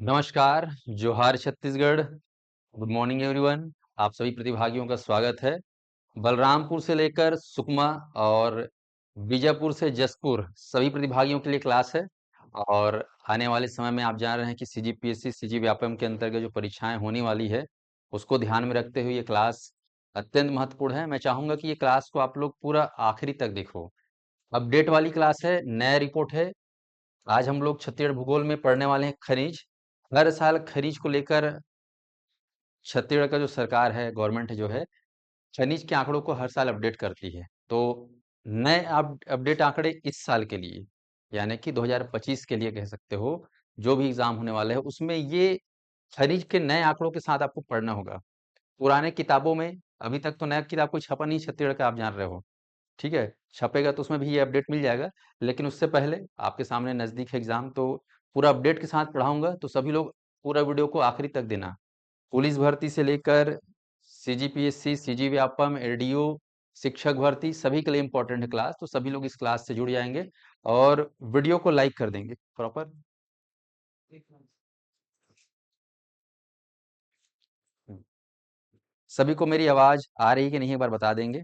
नमस्कार, जोहार Chhattisgarh, good morning everyone. आप सभी प्रतिभागियों का स्वागत है। बलरामपुर से लेकर सुकमा और बीजापुर से जसपुर सभी प्रतिभागियों के लिए क्लास है। और आने वाले समय में आप जान रहे हैं कि सीजीपीएससी सीजी व्यापम के अंतर्गत जो परीक्षाएं होने वाली है उसको ध्यान में रखते हुए ये क्लास अत्यंत महत्वपूर्ण है। मैं चाहूंगा कि ये क्लास को आप लोग पूरा आखिरी तक देखो। अपडेट वाली क्लास है, नया रिपोर्ट है। आज हम लोग छत्तीसगढ़ भूगोल में पढ़ने वाले हैं खनिज। हर साल खनिज को लेकर छत्तीसगढ़ का जो सरकार है, गवर्नमेंट जो है, खनिज के आंकड़ों को हर साल अपडेट करती है। तो नए अपडेट आंकड़े इस साल के लिए, यानी कि 2025 के लिए कह सकते हो, जो भी एग्जाम होने वाले हैं उसमें ये खनिज के नए आंकड़ों के साथ आपको पढ़ना होगा। पुराने किताबों में अभी तक तो नया किताब कोई छपा नहीं छत्तीसगढ़ का, आप जान रहे हो। ठीक है, छपेगा तो उसमें भी ये अपडेट मिल जाएगा। लेकिन उससे पहले आपके सामने नजदीक है एग्जाम, तो पूरा अपडेट के साथ पढ़ाऊंगा, तो सभी लोग पूरा वीडियो को आखिरी तक देना। पुलिस भर्ती से लेकर सीजीपीएससी, सीजी व्यापम, एडीओ, शिक्षक भर्ती सभी के लिए इंपॉर्टेंट है क्लास। तो सभी लोग इस क्लास से जुड़ जाएंगे और वीडियो को लाइक कर देंगे प्रॉपर। सभी को मेरी आवाज आ रही है कि नहीं, एक बार बता देंगे।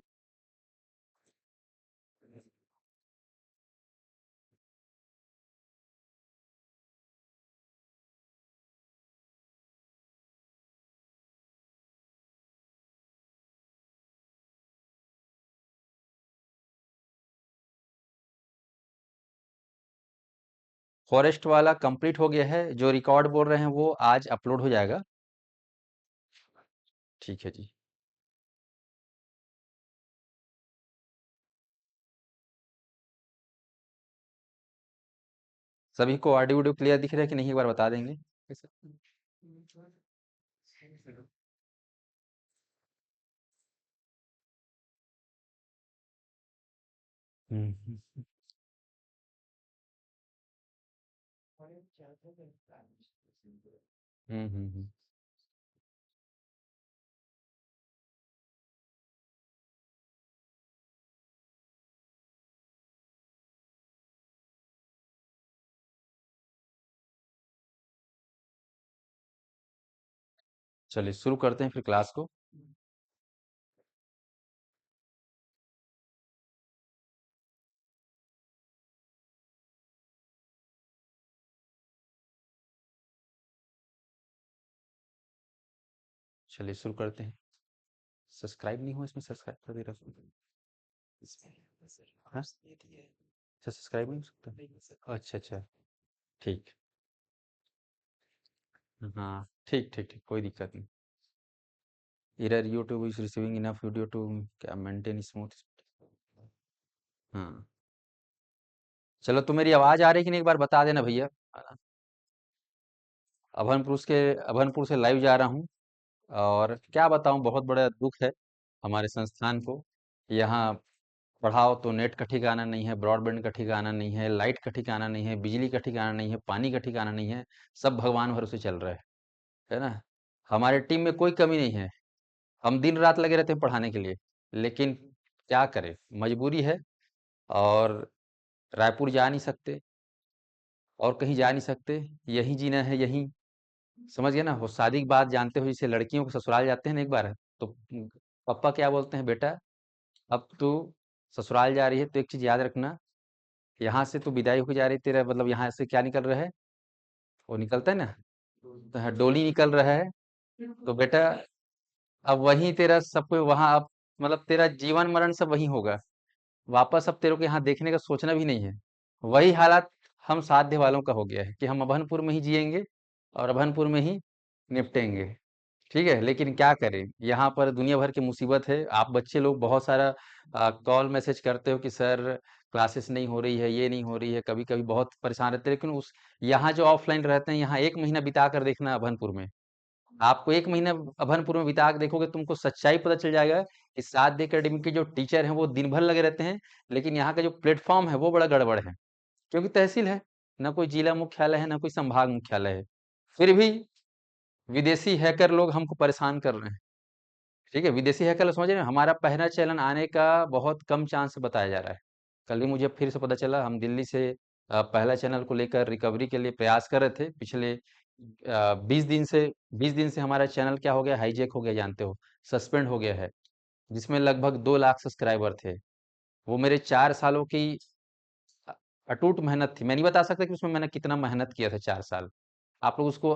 फॉरेस्ट वाला कंप्लीट हो गया है, जो रिकॉर्ड बोल रहे हैं वो आज अपलोड हो जाएगा। ठीक है जी। सभी को ऑडियो वीडियो क्लियर दिख रहा है कि नहीं, एक बार बता देंगे। हम्म। हम्म। चलिए शुरू करते हैं फिर क्लास को। चलिए शुरू करते हैं। सब्सक्राइब नहीं हुआ इसमें, सब्सक्राइब कर दे रहा हूँ। हाँ? अच्छा, सब्सक्राइब नहीं हो सकता। अच्छा अच्छा। ठीक। हाँ, ठीक ठीक ठीक, कोई दिक्कत नहीं। Error, YouTube is receiving enough video to क्या मेंटेन स्मूथ। हाँ। चलो, तो मेरी आवाज आ रही है कि नहीं, एक बार बता देना भैया। अभनपुर से लाइव जा रहा हूँ। और क्या बताऊँ, बहुत बड़ा दुख है हमारे संस्थान को। यहाँ पढ़ाओ तो नेट का ठिकाना नहीं है, ब्रॉडबैंड का ठिकाना नहीं है, लाइट का ठिकाना नहीं है, बिजली का ठिकाना नहीं है, पानी का ठिकाना नहीं है। सब भगवान भरोसे चल रहा है ना। हमारे टीम में कोई कमी नहीं है। हम दिन रात लगे रहते हैं पढ़ाने के लिए। लेकिन क्या करें, मजबूरी है। और रायपुर जा नहीं सकते, और कहीं जा नहीं सकते। यहीं जीना है, यहीं। समझ गए ना। वो शादी की बात जानते हो, जैसे लड़कियों को ससुराल जाते हैं ना एक बार, तो पापा क्या बोलते हैं, बेटा अब तू ससुराल जा रही है तो एक चीज याद रखना, यहाँ से तू विदाई होकर जा रही है, तेरा मतलब यहाँ से क्या निकल रहा है, वो निकलता है ना, तो हाँ, डोली निकल रहा है। तो बेटा अब वहीं तेरा सब कुछ वहां, अब मतलब तेरा जीवन मरण सब वहीं होगा। वापस अब तेरे को यहाँ देखने का सोचना भी नहीं है। वही हालात हम साध्य वालों का हो गया है कि हम अभनपुर में ही जिएंगे और अभनपुर में ही निपटेंगे। ठीक है, लेकिन क्या करें, यहाँ पर दुनिया भर की मुसीबत है। आप बच्चे लोग बहुत सारा कॉल मैसेज करते हो कि सर क्लासेस नहीं हो रही है, ये नहीं हो रही है, कभी कभी बहुत परेशान रहते हैं। लेकिन उस यहाँ जो ऑफलाइन रहते हैं, यहाँ एक महीना बिता कर देखना अभनपुर में। आपको एक महीना अभनपुर में बिता के देखोगे, तुमको सच्चाई पता चल जाएगा कि साध्य एकेडमी के जो टीचर हैं वो दिन भर लगे रहते हैं, लेकिन यहाँ का जो प्लेटफॉर्म है वो बड़ा गड़बड़ है। क्योंकि तहसील है, ना कोई जिला मुख्यालय है, ना कोई संभाग मुख्यालय है। फिर भी विदेशी हैकर लोग हमको परेशान कर रहे हैं। ठीक है, विदेशी हैकर लोग, समझ रहे हैं, हमारा पहला चलन आने का बहुत कम चांस बताया जा रहा है। कल भी मुझे फिर से पता चला, हम दिल्ली से पहला चैनल को लेकर रिकवरी के लिए प्रयास कर रहे थे पिछले 20 दिन से हमारा चैनल क्या हो गया, हाईजैक हो गया, जानते हो, सस्पेंड हो गया है, जिसमें लगभग 2 लाख सब्सक्राइबर थे। वो मेरे 4 सालों की अ, अटूट मेहनत थी। मैं नहीं बता सकता कि उसमें मैंने कितना मेहनत किया था 4 साल। आप लोग उसको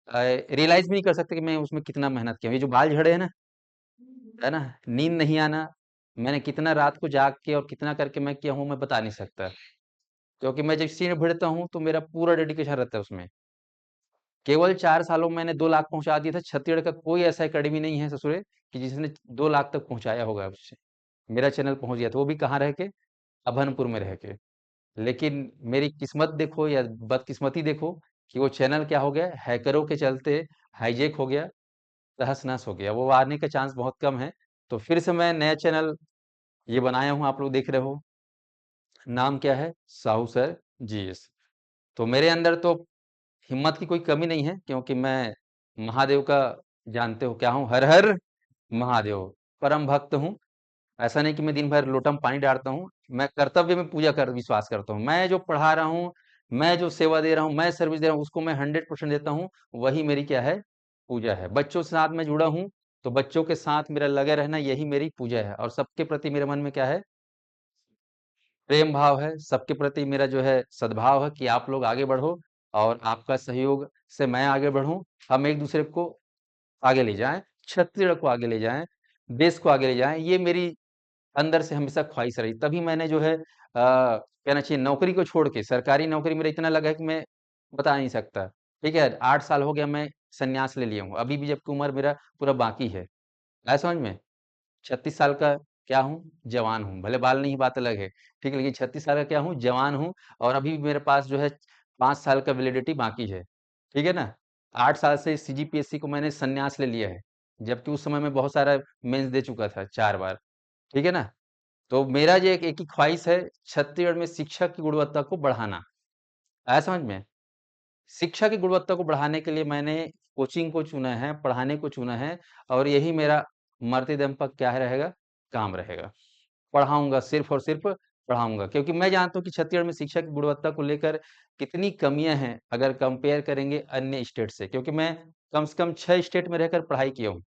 रियलाइज भी नहीं कर सकते कि मैं उसमें कितना मेहनत किया। ये जो बाल झड़े हैं ना, है ना, नींद नहीं आना, मैंने कितना रात को जाग के और कितना करके मैं किया हूँ, मैं बता नहीं सकता। क्योंकि मैं जब सीन भिड़ता हूँ तो मेरा पूरा डेडिकेशन रहता है उसमें। केवल 4 सालों में मैंने 2 लाख पहुंचा दिया था। छत्तीसगढ़ का कोई ऐसा एकेडमी नहीं है ससुरे कि जिसने 2 लाख तक पहुंचाया होगा उससे। मेरा चैनल पहुंच गया था, वो भी कहाँ रह के, अभनपुर में रह के। लेकिन मेरी किस्मत देखो या बदकिस्मती देखो कि वो चैनल क्या हो गया, हैकरों के चलते हाईजैक हो गया, तहस नहस हो गया। वो आने का चांस बहुत कम है। तो फिर से मैं नया चैनल ये बनाया हूँ, आप लोग देख रहे हो। नाम क्या है, साहू सर जीएस। तो मेरे अंदर तो हिम्मत की कोई कमी नहीं है, क्योंकि मैं महादेव का, जानते हो क्या हूँ, हर हर महादेव परम भक्त हूँ। ऐसा नहीं कि मैं दिन भर लोटा में पानी डालता हूँ। मैं कर्तव्य में पूजा कर विश्वास करता हूँ। मैं जो पढ़ा रहा हूँ, मैं जो सेवा दे रहा हूँ, मैं सर्विस दे रहा हूँ, उसको मैं 100% देता हूँ। वही मेरी क्या है, पूजा है। बच्चों के साथ मैं जुड़ा हूँ, तो बच्चों के साथ मेरा लगे रहना यही मेरी पूजा है। और सबके प्रति मेरे मन में क्या है, प्रेम भाव है। सबके प्रति मेरा जो है सद्भाव है कि आप लोग आगे बढ़ो, और आपका सहयोग से मैं आगे बढ़ूं। हम एक दूसरे को आगे ले जाएं, छत्तीसगढ़ को आगे ले जाएं, देश को आगे ले जाएं। ये मेरी अंदर से हमेशा ख्वाहिश रही। तभी मैंने जो है कहना चाहिए, नौकरी को छोड़ के, सरकारी नौकरी मेरा इतना लगा है कि मैं बता नहीं सकता। ठीक है, 8 साल हो गया मैं संन्यास ले लिया हूँ, अभी भी जबकि उम्र मेरा पूरा बाकी है। आया समझ में? 36 साल का क्या हूँ, जवान हूँ। भले बाल नहीं, बात अलग है, ठीक है, लेकिन 36 साल का क्या हूँ, जवान हूँ। और अभी भी मेरे पास जो है 5 साल का वैलिडिटी बाकी है। ठीक है ना? 8 साल से सीजीपीएससी को मैंने संन्यास ले लिया है, जबकि उस समय मैं बहुत सारा मेंस दे चुका था, 4 बार। ठीक है ना? तो मेरा जो एक ही ख्वाहिश है, छत्तीसगढ़ में शिक्षा की गुणवत्ता को बढ़ाना। आया समझ में? शिक्षा की गुणवत्ता को बढ़ाने के लिए मैंने कोचिंग को चुना है, पढ़ाने को चुना है। और यही मेरा मरते दम तक क्या रहेगा, काम रहेगा। पढ़ाऊंगा, सिर्फ और सिर्फ पढ़ाऊंगा, क्योंकि मैं जानता हूँ कि छत्तीसगढ़ में शिक्षा की गुणवत्ता को लेकर कितनी कमियां हैं, अगर कंपेयर करेंगे अन्य स्टेट से। क्योंकि मैं कम से कम 6 स्टेट में रहकर पढ़ाई किया हूँ,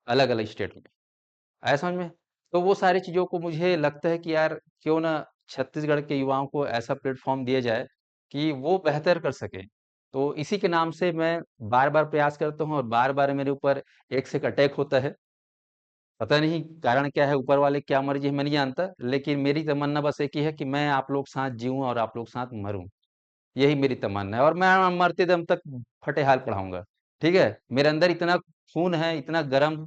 अलग अलग स्टेट में। आया समझ में? तो वो सारी चीज़ों को मुझे लगता है कि यार, क्यों ना छत्तीसगढ़ के युवाओं को ऐसा प्लेटफ़ॉर्म दिया जाए कि वो बेहतर कर सकें। तो इसी के नाम से मैं बार-बार प्रयास करता हूँ, और बार-बार मेरे ऊपर एक से एक अटैक होता है। पता नहीं कारण क्या है, ऊपर वाले की क्या मर्ज़ी है, मैं नहीं जानता। लेकिन मेरी तमन्ना बस एक ही है कि मैं आप लोग साथ जीऊँ और आप लोग साथ मरूँ। यही मेरी तमन्ना है, और मैं मरते दम तक फटे हाल पढ़ाऊँगा। ठीक है? मेरे अंदर इतना खून है, इतना गरम,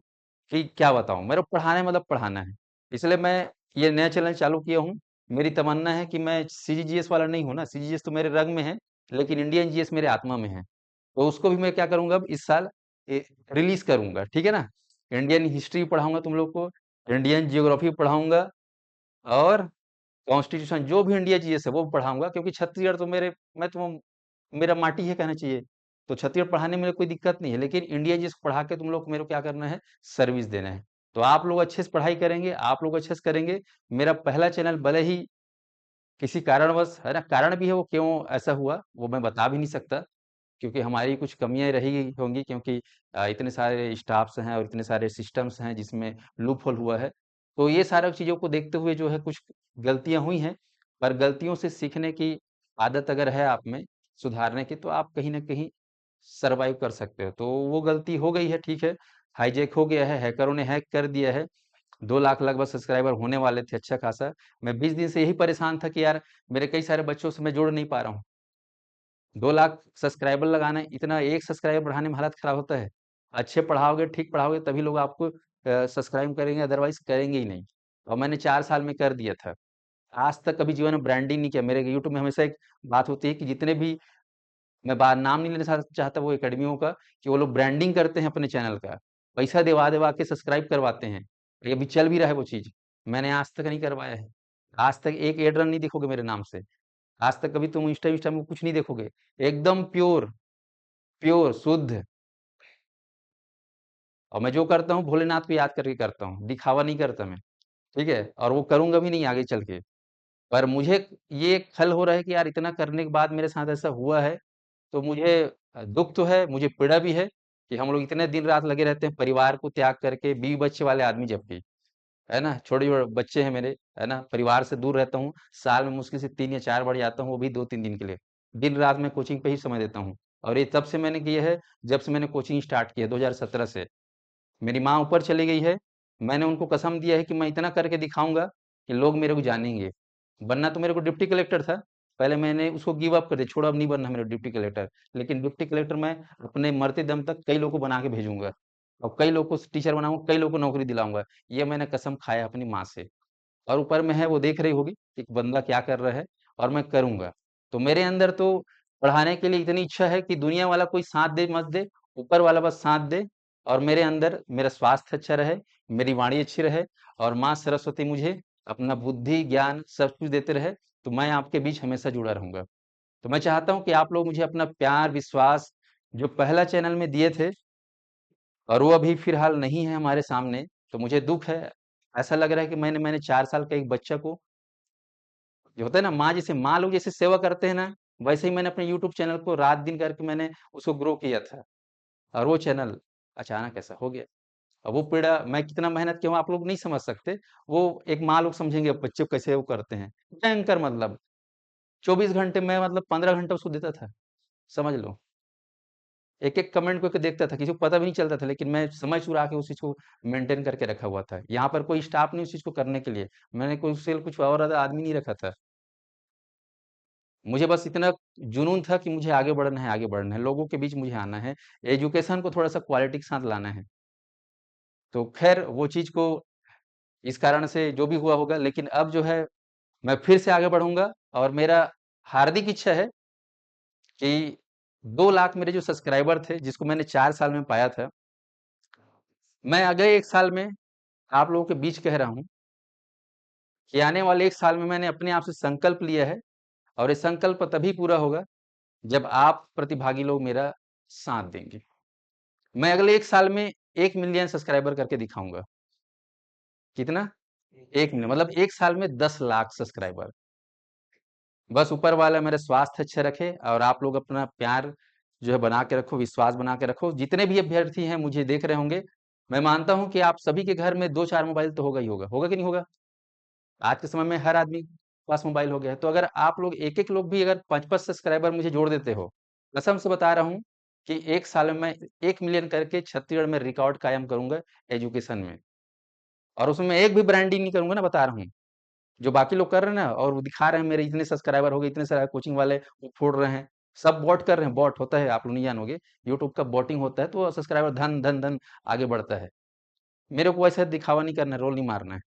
कि क्या बताऊँ? मेरा पढ़ाने मतलब पढ़ाना है। इसलिए मैं ये नया चैनल चालू किया हूँ। मेरी तमन्ना है कि मैं सीजीजीएस वाला नहीं हूँ ना, सीजीजीएस तो मेरे रग में है, लेकिन इंडियन जीएस मेरे आत्मा में है। तो उसको भी मैं क्या करूँगा, अब इस साल रिलीज़ करूँगा। ठीक है ना? इंडियन हिस्ट्री पढ़ाऊँगा तुम लोग को, इंडियन ज्योग्राफी पढ़ाऊँगा, और कॉन्स्टिट्यूशन जो भी इंडिया जीएस है वो पढ़ाऊँगा। क्योंकि छत्तीसगढ़ तो मेरा माटी है, कहना चाहिए। तो छत्तीसगढ़ पढ़ाने में कोई दिक्कत नहीं है, लेकिन इंडिया जीएस को पढ़ा के तुम लोग को मेरे को क्या करना है, सर्विस देना है। तो आप लोग अच्छे से पढ़ाई करेंगे, आप लोग अच्छे से करेंगे। मेरा पहला चैनल भले ही किसी कारणवश, है ना, कारण भी है, वो क्यों ऐसा हुआ वो मैं बता भी नहीं सकता। क्योंकि हमारी कुछ कमियां रही होंगी, क्योंकि इतने सारे स्टाफ्स हैं और इतने सारे सिस्टम्स हैं जिसमें लूप होल हुआ है। तो ये सारी चीज़ों को देखते हुए जो है कुछ गलतियां हुई हैं। पर गलतियों से सीखने की आदत अगर है आप में, सुधारने की, तो आप कहीं ना कहीं सरवाइव कर सकते हो। तो वो गलती हो गई है, ठीक है, हाईजैक हो गया है, हैकरों ने हैक कर दिया है। 2 लाख लगभग सब्सक्राइबर होने वाले थे, अच्छा खासा। मैं 20 दिन से यही परेशान था कि यार, मेरे कई सारे बच्चों से मैं जोड़ नहीं पा रहा हूँ। 2 लाख सब्सक्राइबर लगाना, इतना एक सब्सक्राइबर बढ़ाने में हालत खराब होता है। अच्छे पढ़ाओगे, ठीक पढ़ाओगे, तभी लोग आपको सब्सक्राइब करेंगे, अदरवाइज करेंगे ही नहीं। और मैंने 4 साल में कर दिया था। आज तक कभी जीवन में ब्रांडिंग नहीं किया। मेरे यूट्यूब में हमेशा एक बात होती है कि जितने भी, मैं बात नाम नहीं लेना चाहता वो एकेडमियों का, कि वो लोग ब्रांडिंग करते हैं अपने चैनल का, पैसा दिवा दिवा के सब्सक्राइब करवाते हैं। और ये अभी चल भी रहा है वो चीज। मैंने आज तक नहीं करवाया है। आज तक एक एड रन नहीं देखोगे मेरे नाम से। आज तक कभी तुम इंस्टा इंस्टा में कुछ नहीं देखोगे। एकदम प्योर, प्योर शुद्ध। और मैं जो करता हूँ भोलेनाथ को याद करके करता हूँ, दिखावा नहीं करता मैं। ठीक है, और वो करूंगा भी नहीं आगे चल के। पर मुझे ये खल हो रहा है कि यार, इतना करने के बाद मेरे साथ ऐसा हुआ है। तो मुझे दुःख तो है, मुझे पीड़ा भी है कि हम लोग इतने दिन-रात लगे रहते हैं परिवार को त्याग करके, बीवी-बच्चे वाले आदमी जबकि, है ना? छोटे-छोटे बच्चे हैं मेरे, है ना? परिवार से दूर रहता हूँ, साल में मुश्किल से 3 या 4 बार जाता हूँ, वो भी 2-3 दिन के लिए। दिन-रात मैं कोचिंग पे ही समय देता हूँ और ये तब से मैंने किया है, जब से मैंने कोचिंग स्टार्ट किया 2017 से। मेरी माँ ऊपर चली गई है, मैंने उनको कसम दिया है कि मैं इतना करके दिखाऊँगा कि लोग मेरे को जानेंगे। बनना तो मेरे को डिप्टी कलेक्टर था, पहले मैंने उसको गिव अप कर दिया, छोड़ा अब नहीं बनना मेरा डिप्टी कलेक्टर। लेकिन डिप्टी कलेक्टर मैं अपने मरते दम तक कई लोगों को बना के भेजूँगा और कई लोगों को टीचर बनाऊँगा, कई लोगों को नौकरी दिलाऊँगा। ये मैंने कसम खाया अपनी माँ से। और ऊपर में है वो देख रही होगी कि बंदा क्या कर रहा है और मैं करूँगा। तो मेरे अंदर तो पढ़ाने के लिए इतनी इच्छा है कि दुनिया वाला कोई साथ दे मत दे, ऊपर वाला बस साथ दे और मेरे अंदर मेरा स्वास्थ्य अच्छा रहे, मेरी वाणी अच्छी रहे और माँ सरस्वती मुझे अपना बुद्धि, ज्ञान सब कुछ देते रहे, तो मैं आपके बीच हमेशा जुड़ा रहूँगा। तो मैं चाहता हूँ कि आप लोग मुझे अपना प्यार, विश्वास जो पहला चैनल में दिए थे और वो अभी फिलहाल नहीं है हमारे सामने, तो मुझे दुःख है। ऐसा लग रहा है कि मैंने मैंने 4 साल का एक बच्चा को जो होता है ना माँ लोग जैसे सेवा करते हैं ना, वैसे ही मैंने अपने यूट्यूब चैनल को रात-दिन करके मैंने उसको ग्रो किया था और वो चैनल अचानक ऐसा हो गया। अब वो पीड़ा मैं कितना मेहनत किया हूँ आप लोग नहीं समझ सकते। वो एक माँ लोग समझेंगे बच्चे को कैसे वो करते हैं। भयंकर मतलब 24 घंटे मैं मतलब 15 घंटा उसको देता था, समझ लो। एक-एक कमेंट को के देखता था, किसी को पता भी नहीं चलता था लेकिन मैं समय चुरा के उस चीज़ को मेंटेन करके रखा हुआ था। यहाँ पर कोई स्टाफ नहीं उस चीज़ को करने के लिए। मैंने कोई उससे कुछ और ज़्यादा आदमी नहीं रखा था। मुझे बस इतना जुनून था कि मुझे आगे बढ़ना है, आगे बढ़ना है, लोगों के बीच मुझे आना है, एजुकेशन को थोड़ा-सा क्वालिटी के साथ लाना है। तो ख़ैर वो चीज़ को इस कारण से जो भी हुआ होगा लेकिन अब जो है मैं फिर से आगे बढ़ूँगा और मेरा हार्दिक इच्छा है कि 2 लाख मेरे जो सब्सक्राइबर थे, जिसको मैंने 4 साल में पाया था, मैं अगले 1 साल में आप लोगों के बीच कह रहा हूँ कि आने वाले 1 साल में मैंने अपने आप से संकल्प लिया है और ये संकल्प तभी पूरा होगा जब आप प्रतिभागी लोग मेरा साथ देंगे। मैं अगले 1 साल में 1 मिलियन सब्सक्राइबर करके दिखाऊँगा। कितना? 1 मिलियन मतलब 1 साल में 10 लाख सब्सक्राइबर। बस ऊपर वाला मेरा स्वास्थ्य अच्छा रखे और आप लोग अपना प्यार जो है बना के रखो, विश्वास बना के रखो। जितने भी अभ्यर्थी हैं मुझे देख रहे होंगे, मैं मानता हूँ कि आप सभी के घर में 2-4 मोबाइल तो होगा ही होगा। होगा कि नहीं होगा? आज के समय में हर आदमी के पास मोबाइल हो गया है। तो अगर आप लोग एक-एक लोग भी अगर 5-5 सब्सक्राइबर मुझे जोड़ देते हो, कसम से बता रहा हूँ कि 1 साल में मैं 1 मिलियन करके छत्तीसगढ़ में रिकॉर्ड कायम करूँगा एजुकेशन में। और उसमें मैं एक भी ब्रांडिंग नहीं करूँगा ना बता रहा हूँ। जो बाकी लोग कर रहे हैं ना और वो दिखा रहे हैं मेरे इतने सब्सक्राइबर हो गए, इतने सारे कोचिंग वाले वो फोड़ रहे हैं। सब बॉट कर रहे हैं, बॉट होता है आप लोग नहीं जानोगे। यूट्यूब का बॉटिंग होता है तो सब्सक्राइबर धन, धन, धन आगे बढ़ता है। मेरे को वैसा दिखावा नहीं करना है, रोल नहीं मारना है।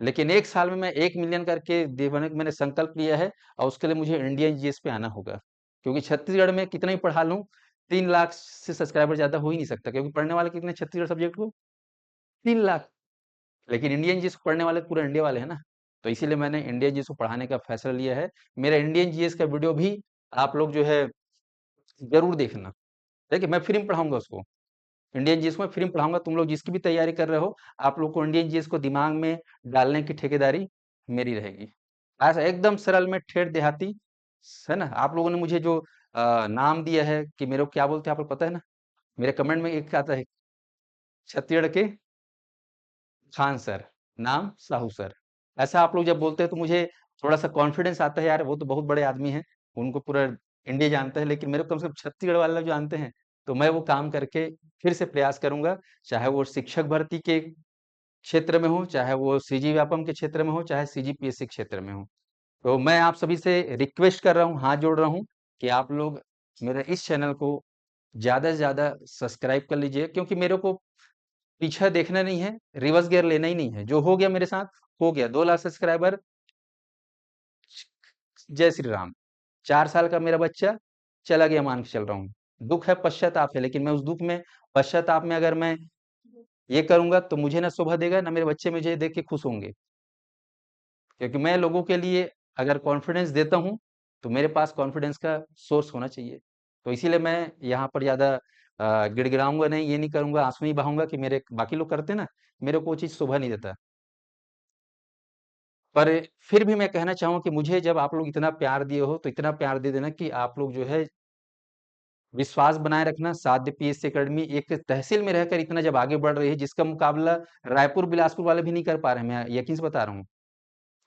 लेकिन 1 साल में मैं 1 मिलियन करके देने का मैंने संकल्प लिया है और उसके लिए मुझे इंडियन जीएस पे आना होगा। क्योंकि छत्तीसगढ़ में कितना ही पढ़ा लूँ, 3 लाख से सब्सक्राइबर ज़्यादा हो ही नहीं सकता क्योंकि पढ़ने वाले कितने छत्तीसगढ़ सब्जेक्ट को? 3 लाख। लेकिन इंडियन जीएस पढ़ने वाले पूरे इंडिया वाले हैं ना, तो इसीलिए मैंने इंडियन जीएस को पढ़ाने का फैसला लिया है। मेरा इंडियन जीएस का वीडियो भी आप लोग जो है ज़रूर देखना। देखिए मैं फ्री में पढ़ाऊँगा उसको। इंडियन जीएस को मैं फ्री में पढ़ाऊँगा, तुम लोग जिसकी भी तैयारी कर रहे हो, आप लोग को इंडियन जीएस को दिमाग में डालने की ठेकेदारी मेरी रहेगी। ऐसा एकदम सरल में ठेठ देहाती, है ना? आप लोगों ने मुझे जो नाम दिया है कि मेरे को क्या बोलते हैं, आपको पता है ना? मेरे कमेंट में एक आता है, छत्तीसगढ़ के खान सर, नाम साहू सर। ऐसा आप लोग जब बोलते हैं तो मुझे थोड़ा-सा कॉन्फिडेंस आता है यार वो तो बहुत बड़े आदमी हैं, उनको पूरा इंडिया जानता है लेकिन मेरे को कम से कम छत्तीसगढ़ वाले लोग जानते हैं। तो मैं वो काम करके फिर से प्रयास करूँगा, चाहे वो शिक्षक भर्ती के क्षेत्र में हो, चाहे वो सीजी व्यापम के क्षेत्र में हो, चाहे सीजीपीएससी क्षेत्र में हो। तो मैं आप सभी से रिक्वेस्ट कर रहा हूँ, हाथ जोड़ रहा हूँ कि आप लोग मेरे इस चैनल को ज़्यादा से ज़्यादा सब्सक्राइब कर लीजिए क्योंकि मेरे को पीछे देखना नहीं है, रिवर्स गियर लेना ही नहीं है। जो हो गया मेरे साथ, हो गया। 2 लाख सब्सक्राइबर, जय श्री राम। 4 साल का मेरा बच्चा चला गया मान के चल रहा हूँ। दुःख है, पश्चाताप है, लेकिन मैं उस दुःख में, पश्चाताप में अगर मैं ये करूँगा तो मुझे ना शोभा देगा, ना मेरे बच्चे मुझे देख के खुश होंगे। क्योंकि मैं लोगों के लिए अगर कॉन्फिडेंस देता हूँ, तो मेरे पास कॉन्फिडेंस का सोर्स होना चाहिए। तो इसीलिए मैं यहाँ पर ज़्यादा गिड़गिड़ाऊँगा नहीं, ये नहीं करूँगा, आँसू नहीं बहाऊँगा कि मेरे बाकी लोग करते हैं ना, मेरे को वो चीज़ शोभा नहीं देता। पर फिर भी मैं कहना चाहूँ कि मुझे जब आप लोग इतना प्यार दिए हो, तो इतना प्यार दे देना कि आप लोग जो है विश्वास बनाए रखना। साध्य पीएससी एकेडमी एक तहसील में रहकर इतना जब आगे बढ़ रही है, जिसका मुकाबला रायपुर बिलासपुर वाले भी नहीं कर पा रहे हैं, मैं यकीन से बता रहा हूँ।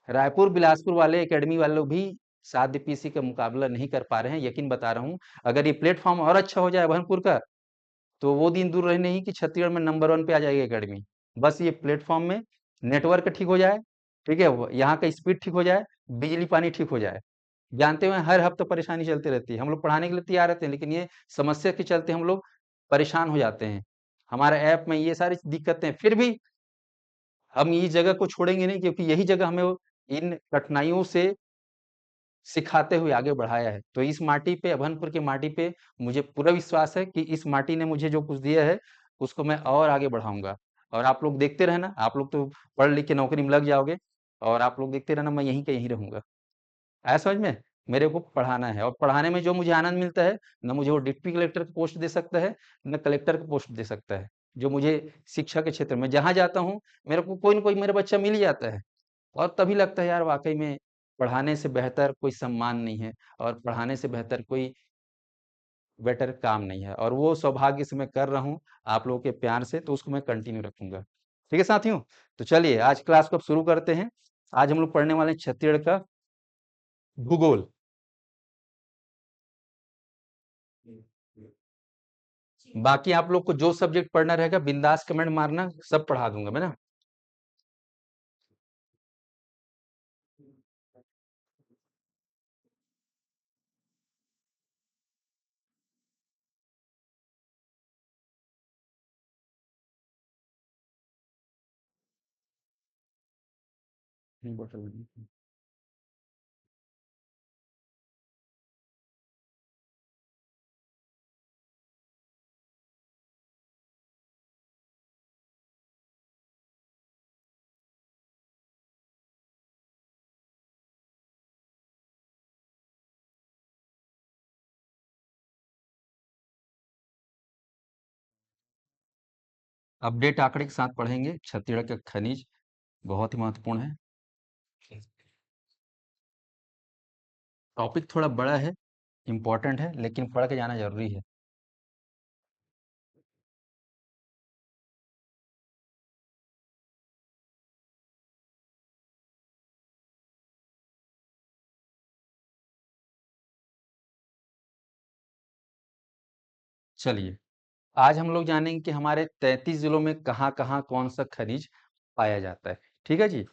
रायपुर बिलासपुर वाले एकेडमी वाले लोग भी साध्य पीएससी का मुकाबला नहीं कर पा रहे हैं, यकीन बता रहा हूँ। अगर ये प्लेटफॉर्म और अच्छा हो जाए अभनपुर का, तो वो दिन दूर रहे नहीं कि छत्तीसगढ़ में नंबर 1 पे आ जाएगी एकेडमी। बस ये प्लेटफॉर्म में नेटवर्क ठीक हो जाए, ठीक है, यहाँ का स्पीड ठीक हो जाए, बिजली पानी ठीक हो जाए। जानते हुए हर हफ्ते परेशानी चलती रहती है। हम लोग पढ़ाने के लिए तैयार रहते हैं, लेकिन ये समस्या के चलते हम लोग परेशान हो जाते हैं। हमारे ऐप में ये सारी दिक्कतें हैं, फिर भी हम ये जगह को छोड़ेंगे नहीं, क्योंकि यही जगह हमें इन कठिनाइयों से सिखाते हुए आगे बढ़ाया है। तो इस माटी पे, अभनपुर की माटी पे मुझे पूरा विश्वास है कि इस माटी ने मुझे जो कुछ दिया है, उसको मैं और आगे बढ़ाऊँगा। और आप लोग देखते रहना, आप लोग तो पढ़ लिख के नौकरी में लग जाओगे, और आप लोग देखते रहना, मैं यहीं का यहीं रहूँगा। आया समझ में? मेरे को पढ़ाना है, और पढ़ाने में जो मुझे आनंद मिलता है, ना मुझे वो डिप्टी कलेक्टर की पोस्ट दे सकता है, ना कलेक्टर की पोस्ट दे सकता है। जो मुझे शिक्षा के क्षेत्र में जहाँ जाता हूँ, मेरे को कोई न कोई मेरा बच्चा मिल ही जाता है। और तभी लगता है यार, वाक़ई में पढ़ाने से बेहतर कोई सम्मान नहीं है, और पढ़ाने से बेहतर कोई बेटर काम नहीं है, और वो सौभाग्य से मैं कर रहा हूँ आप लोगों के प्यार से, तो उसको मैं कंटिन्यू रखूँगा। ठीक है साथियों? तो चलिए आज क्लास को अब शुरू करते हैं। आज हम लोग पढ़ने वाले हैं छत्तीसगढ़ का भूगोल। बाकी आप लोग को जो सब्जेक्ट पढ़ना रहेगा बिंदास कमेंट मारना, सब पढ़ा दूंगा मैं ना। अपडेट आंकड़े के साथ पढ़ेंगे। छत्तीसगढ़ का खनिज बहुत ही महत्वपूर्ण है। टॉपिक थोड़ा बड़ा है, इम्पोर्टेंट है, लेकिन पढ़ के जाना जरूरी है। चलिए, आज हम लोग जानेंगे कि हमारे 33 जिलों में कहाँ कहाँ कौन सा खनिज पाया जाता है। ठीक है जी,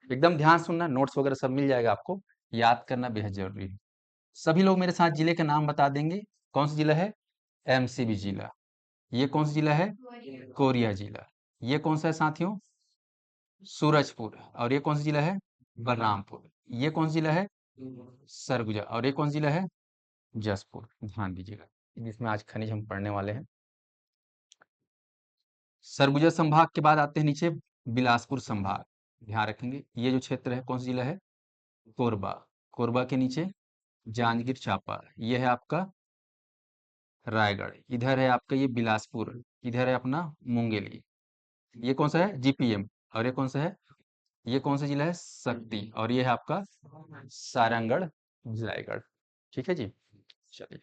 एकदम ध्यान सुनना, नोट्स वगैरह सब मिल जाएगा आपको। याद करना बेहद जरूरी है। सभी लोग मेरे साथ जिले के नाम बता देंगे। कौन सा जिला है? एमसीबी जिला। ये कौन सा जिला है? कोरिया जिला। ये कौन सा है साथियों? सूरजपुर। और ये कौन सा जिला है? बलरामपुर। ये कौन सा जिला है? सरगुजा। और ये कौन सा जिला है? जसपुर। ध्यान दीजिएगा, जिसमें आज खनिज हम पढ़ने वाले हैं। सरगुजा संभाग के बाद आते हैं नीचे बिलासपुर संभाग। ध्यान रखेंगे, ये जो क्षेत्र है कौन सा जिला है? कोरबा। कोरबा के नीचे जांजगीर चांपा। ये है आपका रायगढ़। इधर है आपका ये बिलासपुर। इधर है अपना मुंगेली। ये कौन सा है? जीपीएम। और ये कौन सा है? ये कौन सा जिला है? शक्ति। और ये है आपका सारंगढ़, भिलाईगढ़। ठीक है जी। चलिए,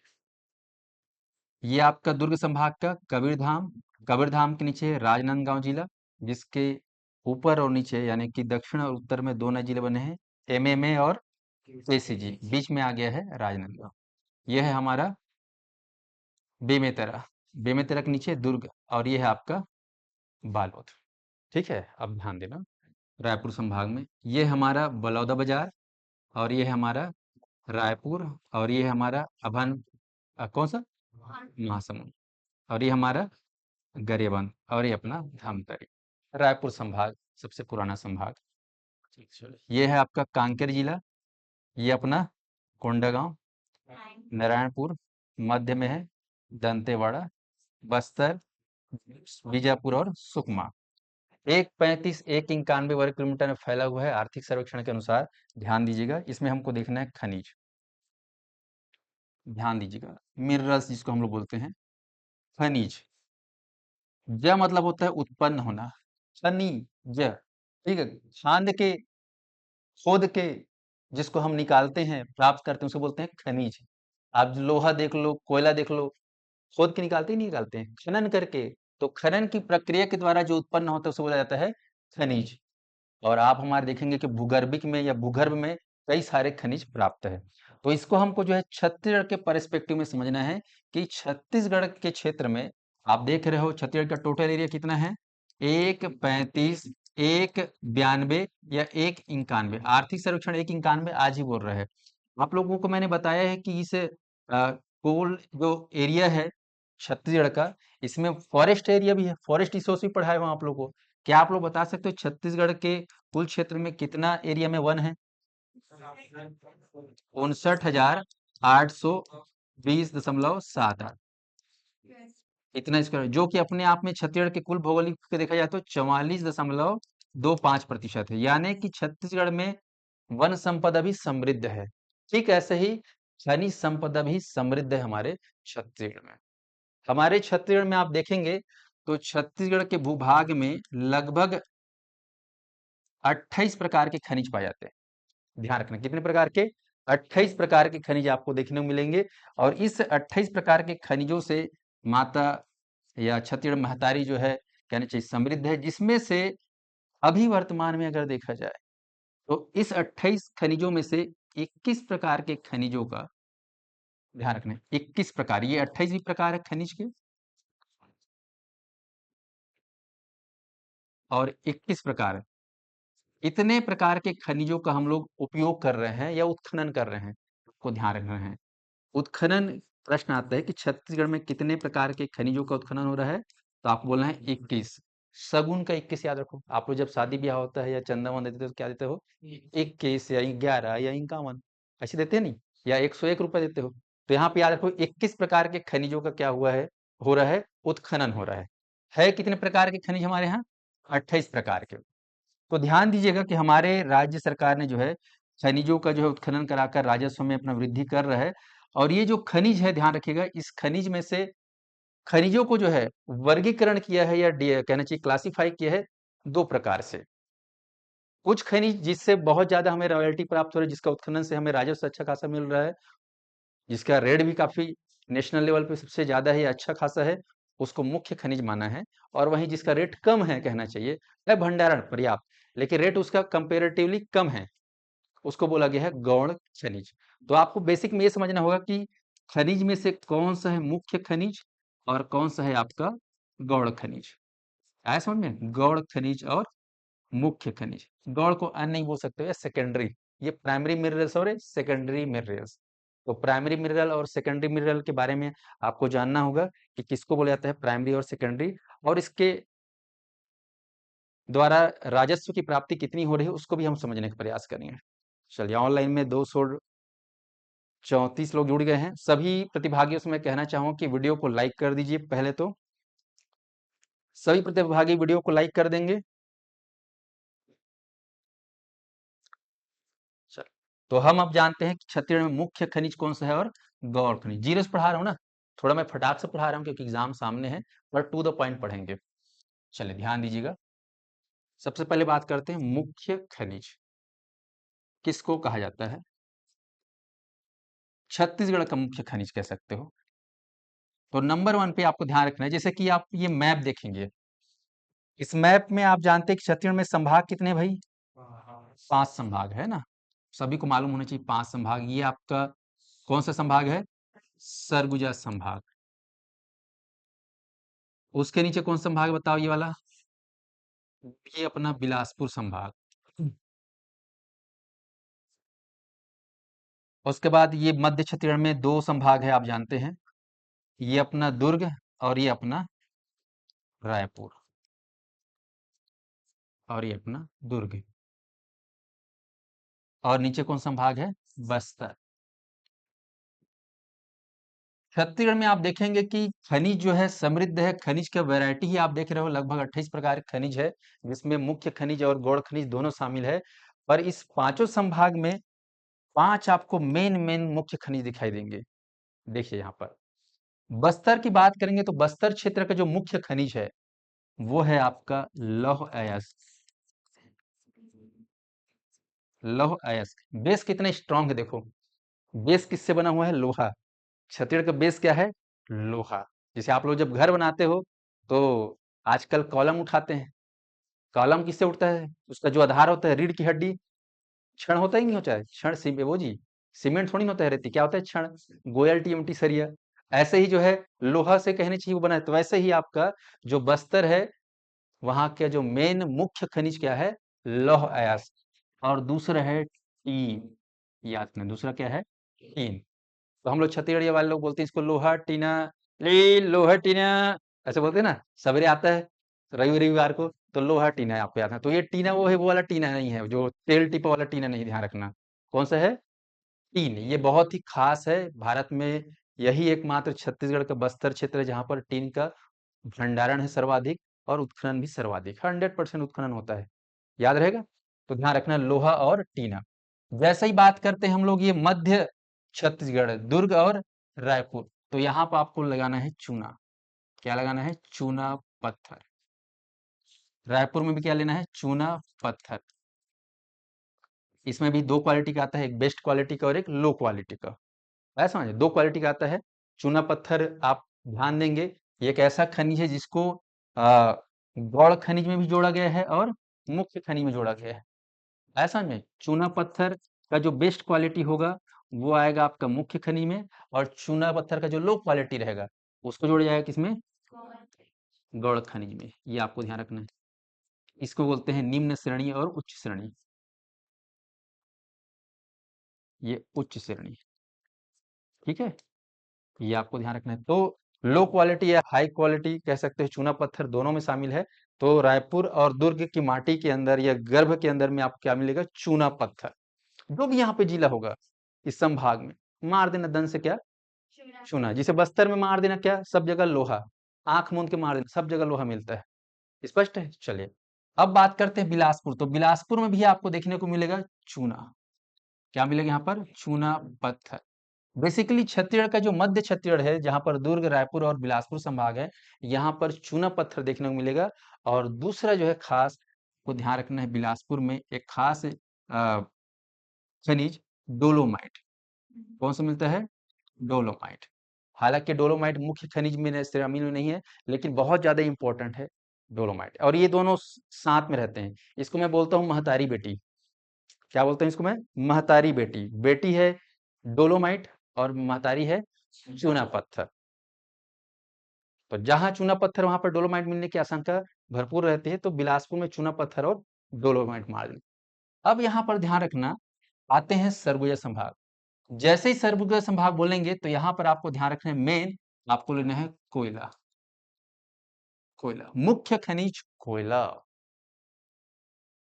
ये आपका दुर्ग संभाग का कबीरधाम। कबीरधाम के नीचे राजनांदगांव जिला, जिसके ऊपर और नीचे यानी कि दक्षिण और उत्तर में दो नए जिले बने हैं, एमएमए और केसीजी। बीच में आ गया है राजनांदगांव। यह है हमारा बेमेतरा। बेमेतरा के नीचे दुर्ग। और ये है आपका बालोद। ठीक है, अब ध्यान देना। रायपुर संभाग में ये हमारा बलौदा बाजार। और ये है हमारा रायपुर। और ये हमारा कौन सा? महासमुंद। और ये हमारा गरियाबंद। और ये अपना धमतरी। रायपुर संभाग सबसे पुराना संभाग। ये है आपका कांकेर जिला। ये अपना कोंडागांव, नारायणपुर मध्य में है, दंतेवाड़ा, बस्तर, बीजापुर और सुकमा। 135 191 वर्ग किलोमीटर में फैला हुआ है आर्थिक सर्वेक्षण के अनुसार। ध्यान दीजिएगा, इसमें हमको देखना है खनिज। ध्यान दीजिएगा, मिनरल्स जिसको हम लोग बोलते हैं, खनिज। ज मतलब होता है उत्पन्न होना, खनिज। ठीक है, खान के, खोद के, जिसको हम निकालते हैं, प्राप्त करते हैं, उसको बोलते हैं खनिज। आप लोहा देख लो, कोयला देख लो, खोद के निकालते ही नहीं निकालते हैं, खनन करके। तो खनन की प्रक्रिया के द्वारा जो उत्पन्न होता है उसे बोला जाता है खनिज। और आप हमारे देखेंगे कि भूगर्भिक में या भूगर्भ में कई सारे खनिज प्राप्त है। तो इसको हमको जो है छत्तीसगढ़ के पर्सपेक्टिव में समझना है कि छत्तीसगढ़ के क्षेत्र में आप देख रहे हो छत्तीसगढ़ का टोटल एरिया कितना है, 135, 192 या 191। आर्थिक सर्वेक्षण 191 आज ही बोल रहा है। आप लोगों को मैंने बताया है कि इस कुल जो एरिया है छत्तीसगढ़ का, इसमें फॉरेस्ट एरिया भी है, फॉरेस्ट रिसोर्स भी पढ़ाए हो आप लोगों को। क्या आप लोग बता सकते हो छत्तीसगढ़ के कुल क्षेत्र में कितना एरिया में वन है? 59,820.78, इतना स्क्वायर, जो कि अपने आप में छत्तीसगढ़ के कुल भौगोलिक के देखा जाए तो 44.25% है। यानी कि छत्तीसगढ़ में वन संपदा भी समृद्ध है। ठीक ऐसे ही खनिज संपदा भी समृद्ध है हमारे छत्तीसगढ़ में। हमारे छत्तीसगढ़ में आप देखेंगे तो छत्तीसगढ़ के भूभाग में लगभग 28 प्रकार के खनिज पाए जाते हैं। ध्यान रखना कितने प्रकार के, 28 प्रकार के खनिज आपको देखने को मिलेंगे। और इस 28 प्रकार के खनिजों से माता या छत्तीसगढ़ महतारी जो है कहना चाहिए समृद्ध है, जिसमें से अभी वर्तमान में अगर देखा जाए तो इस 28 खनिजों में से 21 प्रकार के खनिजों का ध्यान रखना, 21 प्रकार, ये 28 भी प्रकार है खनिज के, और 21 प्रकार, इतने प्रकार के खनिजों का हम लोग उपयोग कर रहे हैं या उत्खनन कर रहे हैं, को ध्यान रखना है। उत्खनन, प्रश्न आता है कि छत्तीसगढ़ में कितने प्रकार के खनिजों का उत्खनन हो रहा है, तो आपको बोलना है 21। सगुन का 21 याद रखो, आप लोग जब शादी ब्याह होता है या चंदा वंदा देते हो तो क्या देते हो, 21 या 11 या 51, ऐसे देते हैं नहीं, या 101 रुपए देते हो। तो यहाँ पे याद रखो 21 प्रकार के खनिजों का क्या हुआ है, हो रहा है, उत्खनन हो रहा है कितने प्रकार के खनिज हमारे यहाँ, 28 प्रकार के। तो ध्यान दीजिएगा कि हमारे राज्य सरकार ने जो है खनिजों का जो है उत्खनन कराकर राजस्व में अपना वृद्धि कर रहा है। और ये जो खनिज है ध्यान रखिएगा, इस खनिज में से खनिजों को जो है वर्गीकरण किया है या कहना चाहिए क्लासिफाई किया है दो प्रकार से। कुछ खनिज जिससे बहुत ज्यादा हमें रॉयल्टी प्राप्त हो रही है, जिसका उत्खनन से हमें राजस्व अच्छा खासा मिल रहा है, जिसका रेट भी काफी नेशनल लेवल पे सबसे ज्यादा है, अच्छा खासा है, उसको मुख्य खनिज माना है। और वहीं जिसका रेट कम है कहना चाहिए, है भंडारण पर्याप्त लेकिन रेट उसका कंपेरेटिवली कम है, उसको बोला गया है गौण खनिज। तो आपको बेसिक में ये समझना होगा कि खनिज में से कौन सा है मुख्य खनिज और कौन सा है आपका गौण खनिज। आया समझ में, गौण खनिज और मुख्य खनिज। गौण को अन्य नहीं बोल सकते, सेकेंडरी, ये प्राइमरी मिनरल्स और सेकेंडरी मिनरल्स। तो प्राइमरी मिनरल और सेकेंडरी मिनरल के बारे में आपको जानना होगा कि किसको बोला जाता है प्राइमरी और सेकेंडरी, और इसके द्वारा राजस्व की प्राप्ति कितनी हो रही है उसको भी हम समझने का प्रयास करेंगे। चलिए, ऑनलाइन में 234 लोग जुड़ गए हैं। सभी प्रतिभागियों से मैं कहना चाहूंगा कि वीडियो को लाइक कर दीजिए। पहले तो सभी प्रतिभागी वीडियो को लाइक कर देंगे। चल, तो हम अब जानते हैं कि छत्तीसगढ़ में मुख्य खनिज कौन सा है और गौण खनिज। जीरो से पढ़ा रहा हूँ ना, थोड़ा मैं फटाक से पढ़ा रहा हूँ क्योंकि एग्जाम सामने है, पर टू द पॉइंट पढ़ेंगे। चलिए ध्यान दीजिएगा। सबसे पहले बात करते हैं मुख्य खनिज किसको कहा जाता है। छत्तीसगढ़ का मुख्य खनिज कह सकते हो। तो नंबर वन पे आपको ध्यान रखना है, जैसे कि आप ये मैप देखेंगे, इस मैप में आप जानते हैं कि छत्तीसगढ़ में संभाग कितने हैं भाई, 5 संभाग है ना, सभी को मालूम होना चाहिए 5 संभाग। ये आपका कौन सा संभाग है, सरगुजा संभाग। उसके नीचे कौन सा संभाग है बताओ, ये वाला, ये अपना बिलासपुर संभाग। उसके बाद ये मध्य छत्तीसगढ़ में 2 संभाग है आप जानते हैं, ये अपना दुर्ग और ये अपना रायपुर, और ये अपना दुर्ग। और नीचे कौन संभाग है, बस्तर। छत्तीसगढ़ में आप देखेंगे कि खनिज जो है समृद्ध है, खनिज का वैरायटी ही आप देख रहे हो, लगभग 28 प्रकार के खनिज है, जिसमें मुख्य खनिज और गौण खनिज दोनों शामिल है। पर इस पांचों संभाग में 5 आपको मेन मेन मुख्य खनिज दिखाई देंगे। देखिए यहाँ पर बस्तर की बात करेंगे तो बस्तर क्षेत्र का जो मुख्य खनिज है वो है आपका लौह अयस्क। लौह अयस्क बेस कितने स्ट्रांग है देखो, बेस किससे बना हुआ है, लोहा। छत्तीसगढ़ का बेस क्या है, लोहा। जैसे आप लोग जब घर बनाते हो तो आजकल कॉलम उठाते हैं। कॉलम किससे उठता है? उसका जो आधार होता है, रीढ़ की हड्डी, छड़ होता ही नहीं होता है, छड़ वो जी सीमेंट थोड़ी ना होता है, रेती क्या होता है? छड़, गोयल, टीएमटी, सरिया। ऐसे ही जो है लोहा से कहने चाहिए वो बना है, तो वैसे ही आपका जो बस्तर है वहां का जो मेन मुख्य खनिज क्या है? लौह अयस्क। और दूसरा है टीन। याद रखना, दूसरा क्या है? टीन। तो हम लोग छत्तीसगढ़िया वाले लोग बोलते हैं इसको लोहा टीना। ले लोहा टीना, ऐसे बोलते हैं ना। सवेरे आता है रविवार को तो लोहा टीना आपको याद है, तो ये टीना वो है, वो वाला टीना नहीं है, जो तेल टिपा वाला टीना नहीं, ध्यान रखना। कौन सा है? टीन। ये बहुत ही खास है भारत में। यही एकमात्र छत्तीसगढ़ का बस्तर क्षेत्र है जहां पर टीन का भंडारण है सर्वाधिक, और उत्खनन भी सर्वाधिक, 100% उत्खनन होता है। याद रहेगा। तो ध्यान रखना, लोहा और टीना। जैसे ही बात करते हैं हम लोग ये मध्य छत्तीसगढ़, दुर्ग और रायपुर, तो यहाँ पर आपको लगाना है चूना। क्या लगाना है? चूना पत्थर। रायपुर में भी क्या लेना है? चूना पत्थर। इसमें भी दो क्वालिटी का आता है, एक बेस्ट क्वालिटी का और एक लो क्वालिटी का। ऐसा समझे, दो क्वालिटी का आता है। चूना पत्थर आप ध्यान देंगे, ये एक ऐसा खनिज है जिसको आ, गौड़ खनिज में भी जोड़ा गया है और मुख्य खनिज में जोड़ा गया है। ऐसा में चूना पत्थर का जो बेस्ट क्वालिटी होगा वो आएगा आपका मुख्य खनिज में, और चूना पत्थर का जो लो क्वालिटी रहेगा उसको जोड़ा जाएगा किसमें? गौड़ खनिज में। ये आपको ध्यान रखना है। इसको बोलते हैं निम्न श्रेणी और उच्च श्रेणी। ये उच्च श्रेणी, ठीक है। ये आपको ध्यान रखना है। तो लो क्वालिटी या हाई क्वालिटी कह सकते हैं, चूना पत्थर दोनों में शामिल है। तो रायपुर और दुर्ग की माटी के अंदर या गर्भ के अंदर में आपको क्या मिलेगा? चूना पत्थर। जो भी यहाँ पे जिला होगा इस संभाग में, मार देना दन से क्या? चूना। जिसे बस्तर में मार देना क्या? सब जगह लोहा। आंख मूंद के मार देना, सब जगह लोहा मिलता है। स्पष्ट है? चलिए अब बात करते हैं बिलासपुर। तो बिलासपुर में भी आपको देखने को मिलेगा चूना। क्या मिलेगा यहाँ पर? चूना पत्थर। बेसिकली छत्तीसगढ़ का जो मध्य छत्तीसगढ़ है, जहां पर दुर्ग, रायपुर और बिलासपुर संभाग है, यहाँ पर चूना पत्थर देखने को मिलेगा। और दूसरा जो है खास को ध्यान रखना है, बिलासपुर में एक खास खनिज डोलोमाइट। कौन सा मिलता है? डोलोमाइट। हालांकि डोलोमाइट मुख्य खनिज में शामिल में नहीं है, लेकिन बहुत ज्यादा इंपॉर्टेंट है डोलोमाइट। और ये दोनों साथ में रहते हैं। इसको मैं बोलता हूँ महतारी बेटी। क्या बोलते हैं इसको मैं? महतारी बेटी। बेटी है डोलोमाइट और महतारी है चूना पत्थर। तो जहां चूना पत्थर वहां पर डोलोमाइट मिलने की आशंका भरपूर रहती है। तो बिलासपुर में चूना पत्थर और डोलोमाइट मार्ग। अब यहाँ पर ध्यान रखना, आते हैं सरगुजा संभाग। जैसे ही सरगुजा संभाग बोलेंगे तो यहाँ पर आपको ध्यान रखना है, मेन आपको लेना है कोयला। कोयला मुख्य खनिज कोयला।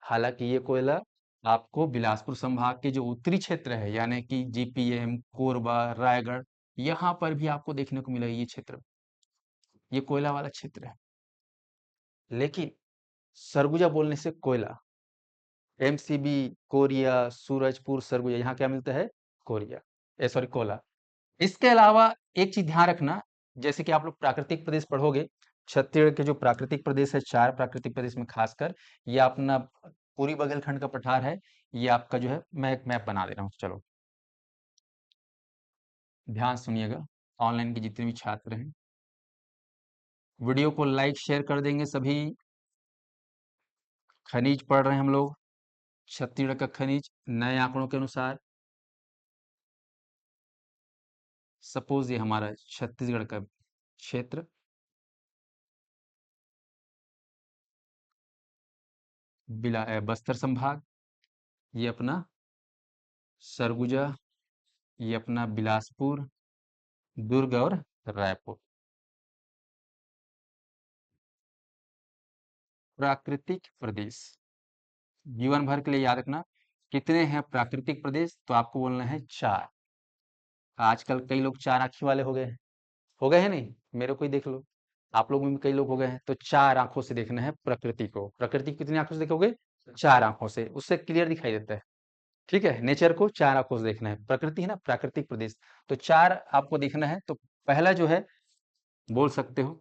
हालांकि ये कोयला आपको बिलासपुर संभाग के जो उत्तरी क्षेत्र है, यानी कि जीपीएम, कोरबा, रायगढ़, यहाँ पर भी आपको देखने को मिलेगा। ये क्षेत्र, ये कोयला वाला क्षेत्र है। लेकिन सरगुजा बोलने से कोयला, एमसीबी, कोरिया, सूरजपुर, सरगुजा, यहाँ क्या मिलता है? Korea, sorry Cola. इसके अलावा एक चीज ध्यान रखना, जैसे कि आप लोग प्राकृतिक प्रदेश पढ़ोगे, छत्तीसगढ़ के जो प्राकृतिक प्रदेश है, 4 प्राकृतिक प्रदेश में खासकर, ये अपना पूरी बघेलखंड का पठार है। ये आपका जो है, मैं एक मैप बना दे रहा हूँ, चलो ध्यान सुनिएगा। ऑनलाइन के जितने भी छात्र हैं, वीडियो को लाइक शेयर कर देंगे सभी। खनिज पढ़ रहे हैं हम लोग, छत्तीसगढ़ का खनिज नए आंकड़ों के अनुसार। सपोज ये हमारा छत्तीसगढ़ का क्षेत्र, बस्तर संभाग, ये अपना सरगुजा, ये अपना बिलासपुर, दुर्ग और रायपुर। प्राकृतिक प्रदेश जीवन भर के लिए याद रखना, कितने हैं प्राकृतिक प्रदेश? तो आपको बोलना है 4। आजकल कई लोग 4 आंखी वाले हो गए हैं। हो गए हैं नहीं? मेरे को ही देख लो, आप लोग में भी कई लोग हो गए हैं। तो 4 आंखों से देखना है प्रकृति को। प्रकृति को कितनी आंखों से देखोगे? 4 आंखों से, उससे क्लियर दिखाई देता है। ठीक है, नेचर को 4 आंखों से देखना है। प्रकृति है ना, प्राकृतिक प्रदेश, तो 4 आपको देखना है। तो पहला जो है, बोल सकते हो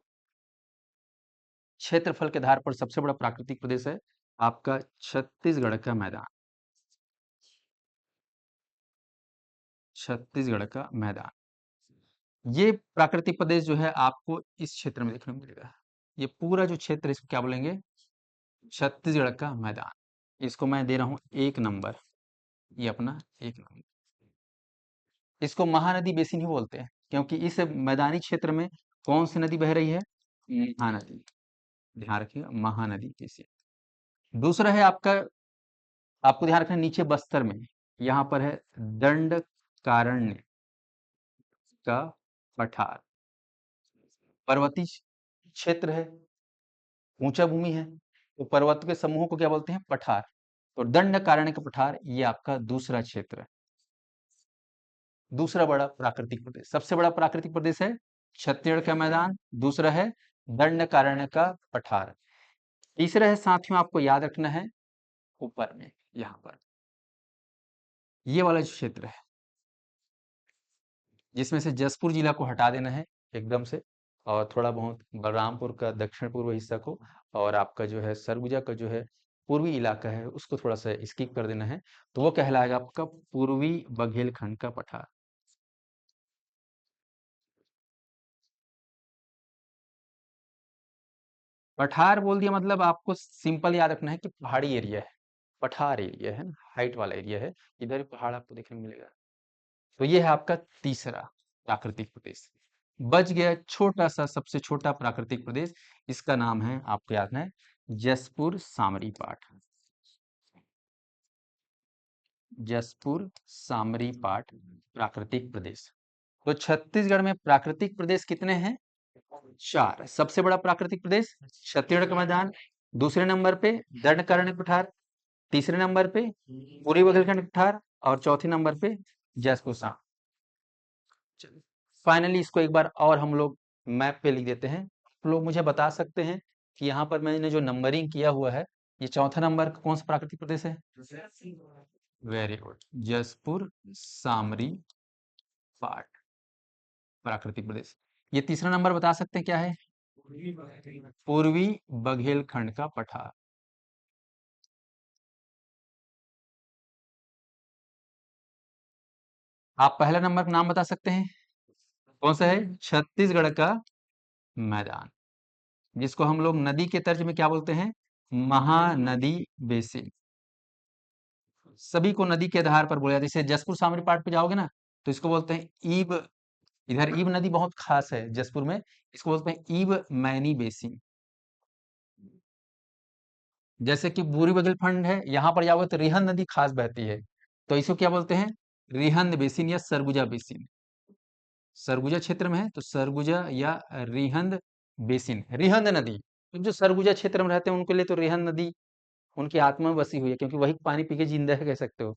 क्षेत्रफल के आधार पर सबसे बड़ा प्राकृतिक प्रदेश है आपका छत्तीसगढ़ का मैदान। छत्तीसगढ़ का मैदान। ये प्राकृतिक प्रदेश जो है आपको इस क्षेत्र में देखने को मिलेगा। ये पूरा जो क्षेत्र है, इसको क्या बोलेंगे? छत्तीसगढ़ का मैदान। इसको मैं दे रहा हूँ 1 नंबर। ये अपना 1 नंबर। इसको महानदी बेसिन ही बोलते हैं, क्योंकि इस मैदानी क्षेत्र में कौन सी नदी बह रही है? महानदी। ध्यान रखिएगा, महानदी बेसिन। दूसरा है आपका, आपको ध्यान रखना, नीचे बस्तर में यहाँ पर है दंडकारण्य का पठार। पर्वतीय क्षेत्र है, ऊंचा भूमि है, तो पर्वत के समूहों को क्या बोलते हैं? पठार। तो दंडकारण्य का पठार ये आपका दूसरा क्षेत्र है, दूसरा बड़ा प्राकृतिक प्रदेश। सबसे बड़ा प्राकृतिक प्रदेश है छत्तीसगढ़ का मैदान, दूसरा है दंडकारण्य का पठार, तीसरा है, साथियों आपको याद रखना है, ऊपर में यहाँ पर ये वाला जो क्षेत्र है, जिसमें से जसपुर जिला को हटा देना है एकदम से, और थोड़ा बहुत बलरामपुर का दक्षिण पूर्व हिस्सा को, और आपका जो है सरगुजा का जो है पूर्वी इलाका है उसको थोड़ा सा स्किप कर देना है, तो वो कहलाएगा आपका पूर्वी बघेलखंड का पठार। पठार बोल दिया मतलब आपको सिंपल याद रखना है कि पहाड़ी एरिया है, पठार एरिया है ना, हाइट वाला एरिया है, इधर भी पहाड़ आपको देखने को मिलेगा। तो ये है आपका तीसरा प्राकृतिक प्रदेश। बच गया छोटा सा, सबसे छोटा प्राकृतिक प्रदेश, इसका नाम है, आपको याद है, जसपुर सामरी पाट। जसपुर सामरी पाट प्राकृतिक प्रदेश। तो छत्तीसगढ़ में प्राकृतिक प्रदेश कितने हैं? 4। सबसे बड़ा प्राकृतिक प्रदेश छत्तीसगढ़ का मैदान, दूसरे नंबर पे दंडकारण्य पठार, तीसरे नंबर पे पूर्वी बघेलखंड पठार, और चौथे नंबर पे जसपुर सामरी। फाइनली इसको एक बार और हम लोग मैप पे लिख देते हैं। आप लोग मुझे बता सकते हैं कि यहाँ पर मैंने जो नंबरिंग किया हुआ है, ये चौथा नंबर कौन सा प्राकृतिक प्रदेश है? वेरी गुड, जसपुर सामरी पाट प्राकृतिक प्रदेश। ये तीसरा नंबर बता सकते हैं क्या है? पूर्वी बघेलखंड का पठार। आप पहला नंबर का नाम बता सकते हैं? कौन सा है? छत्तीसगढ़ का मैदान, जिसको हम लोग नदी के तर्ज में क्या बोलते हैं? महानदी बेसिन। सभी को नदी के आधार पर बोला जाता है। जैसे जसपुर सामरी पाट पे जाओगे ना, तो इसको बोलते हैं ईब। इधर ईब नदी बहुत खास है जसपुर में, इसको बोलते हैं ईब मैनी बेसिन। जैसे कि बुरी बघेलखंड है, यहाँ पर जाओगे तो रिहंद नदी खास बहती है, तो इसको क्या बोलते हैं? रिहंद बेसिन या सरगुजा बेसिन। सरगुजा क्षेत्र में है तो सरगुजा या रिहंद बेसिन, रिहंद नदी। तो जो सरगुजा क्षेत्र में रहते हैं उनके लिए तो रिहंद नदी उनकी आत्मा में बसी हुई है, क्योंकि वही पानी पी के जिंदा है, कह सकते हो।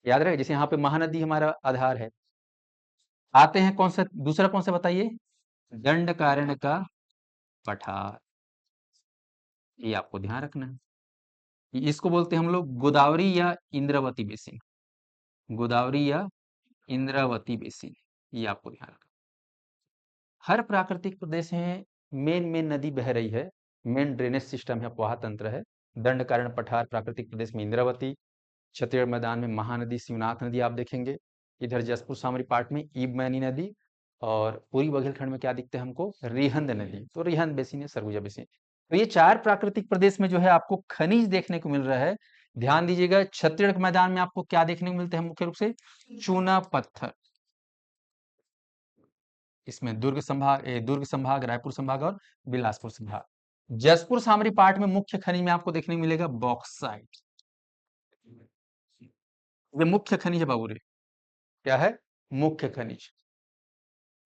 याद रहे, जैसे यहाँ पे महानदी हमारा आधार है। आते हैं कौन सा, दूसरा कौन सा बताइए? दंडकारण्य का पठार। ये आपको ध्यान रखना है, इसको बोलते हैं हम लोग गोदावरी या इंद्रावती बेसिन। गोदावरी या इंद्रावती बेसिन, ये आपको ध्यान रखना। हर प्राकृतिक प्रदेश में मेन मेन नदी बह रही है, मेन ड्रेनेज सिस्टम है, अपवाह तंत्र है। दंडकारण्य पठार प्राकृतिक प्रदेश में इंद्रावती, छत्तीसगढ़ मैदान में महानदी शिवनाथ नदी आप देखेंगे, इधर जसपुर सामरी पार्ट में ईबमैनी नदी, और पूरी बघेलखंड में क्या दिखते हैं हमको? रिहंद नदी। तो रिहंद बेसिन है, सरगुजा बेसिन। तो ये 4 प्राकृतिक प्रदेश में जो है आपको खनिज देखने को मिल रहा है। ध्यान दीजिएगा, छत्तीसगढ़ के मैदान में आपको क्या देखने को मिलते हैं मुख्य रूप से? चूना पत्थर। इसमें दुर्ग संभाग, रायपुर संभाग और बिलासपुर संभाग। जसपुर सामरी पार्ट में मुख्य खनिज में आपको देखने को मिलेगा बॉक्साइट। ये मुख्य खनिज है बाबू रे। क्या है? मुख्य खनिज।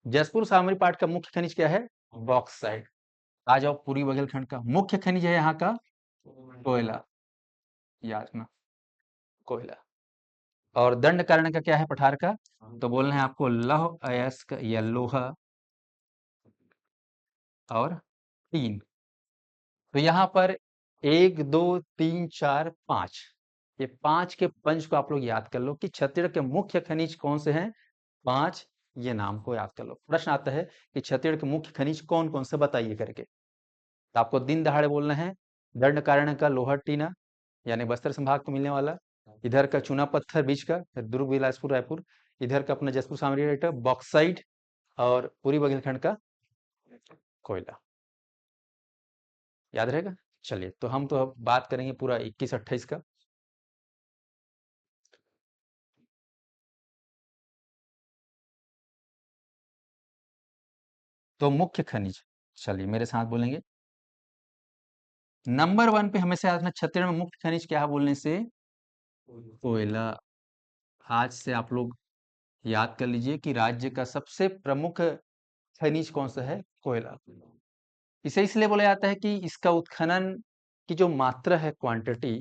जसपुर सामरी पाट का मुख्य खनिज क्या है? बॉक्साइट। आ जाओ पूरी बघेलखंड का मुख्य खनिज है यहाँ का कोयला। याद रखना, कोयला। और दंडकारण्य का क्या है पठार का? तो बोलना है आपको लौह अयस्क या लोहा और टीन। तो यहाँ पर 1 2 3 4 5, ये 5 के पंच को आप लोग याद कर लो कि छत्तीसगढ़ के मुख्य खनिज कौन से हैं? 5, ये नाम को याद कर लो। प्रश्न आता है कि छत्तीसगढ़ के मुख्य खनिज कौन कौन से बताइए करके, तो आपको दिन दहाड़े बोलना है दंडकारण्य का लोहा टीना, यानी बस्तर संभाग को मिलने वाला, इधर का चूना पत्थर बीच का दुर्ग बिलासपुर रायपुर, इधर का अपना जसपुर सामरी बॉक्साइट, और पूरी बुंदेलखंड का कोयला। याद रहेगा? चलिए, तो हम तो अब बात करेंगे पूरा 21-28 का। तो मुख्य खनिज, चलिए मेरे साथ बोलेंगे। नंबर वन पे हमेशा याद रखना, छत्तीसगढ़ में मुख्य खनिज क्या है बोलने से? कोयला। आज से आप लोग याद कर लीजिए कि राज्य का सबसे प्रमुख खनिज कौन सा है? कोयला। इसे इसलिए बोला जाता है कि इसका उत्खनन की जो मात्रा है, क्वांटिटी,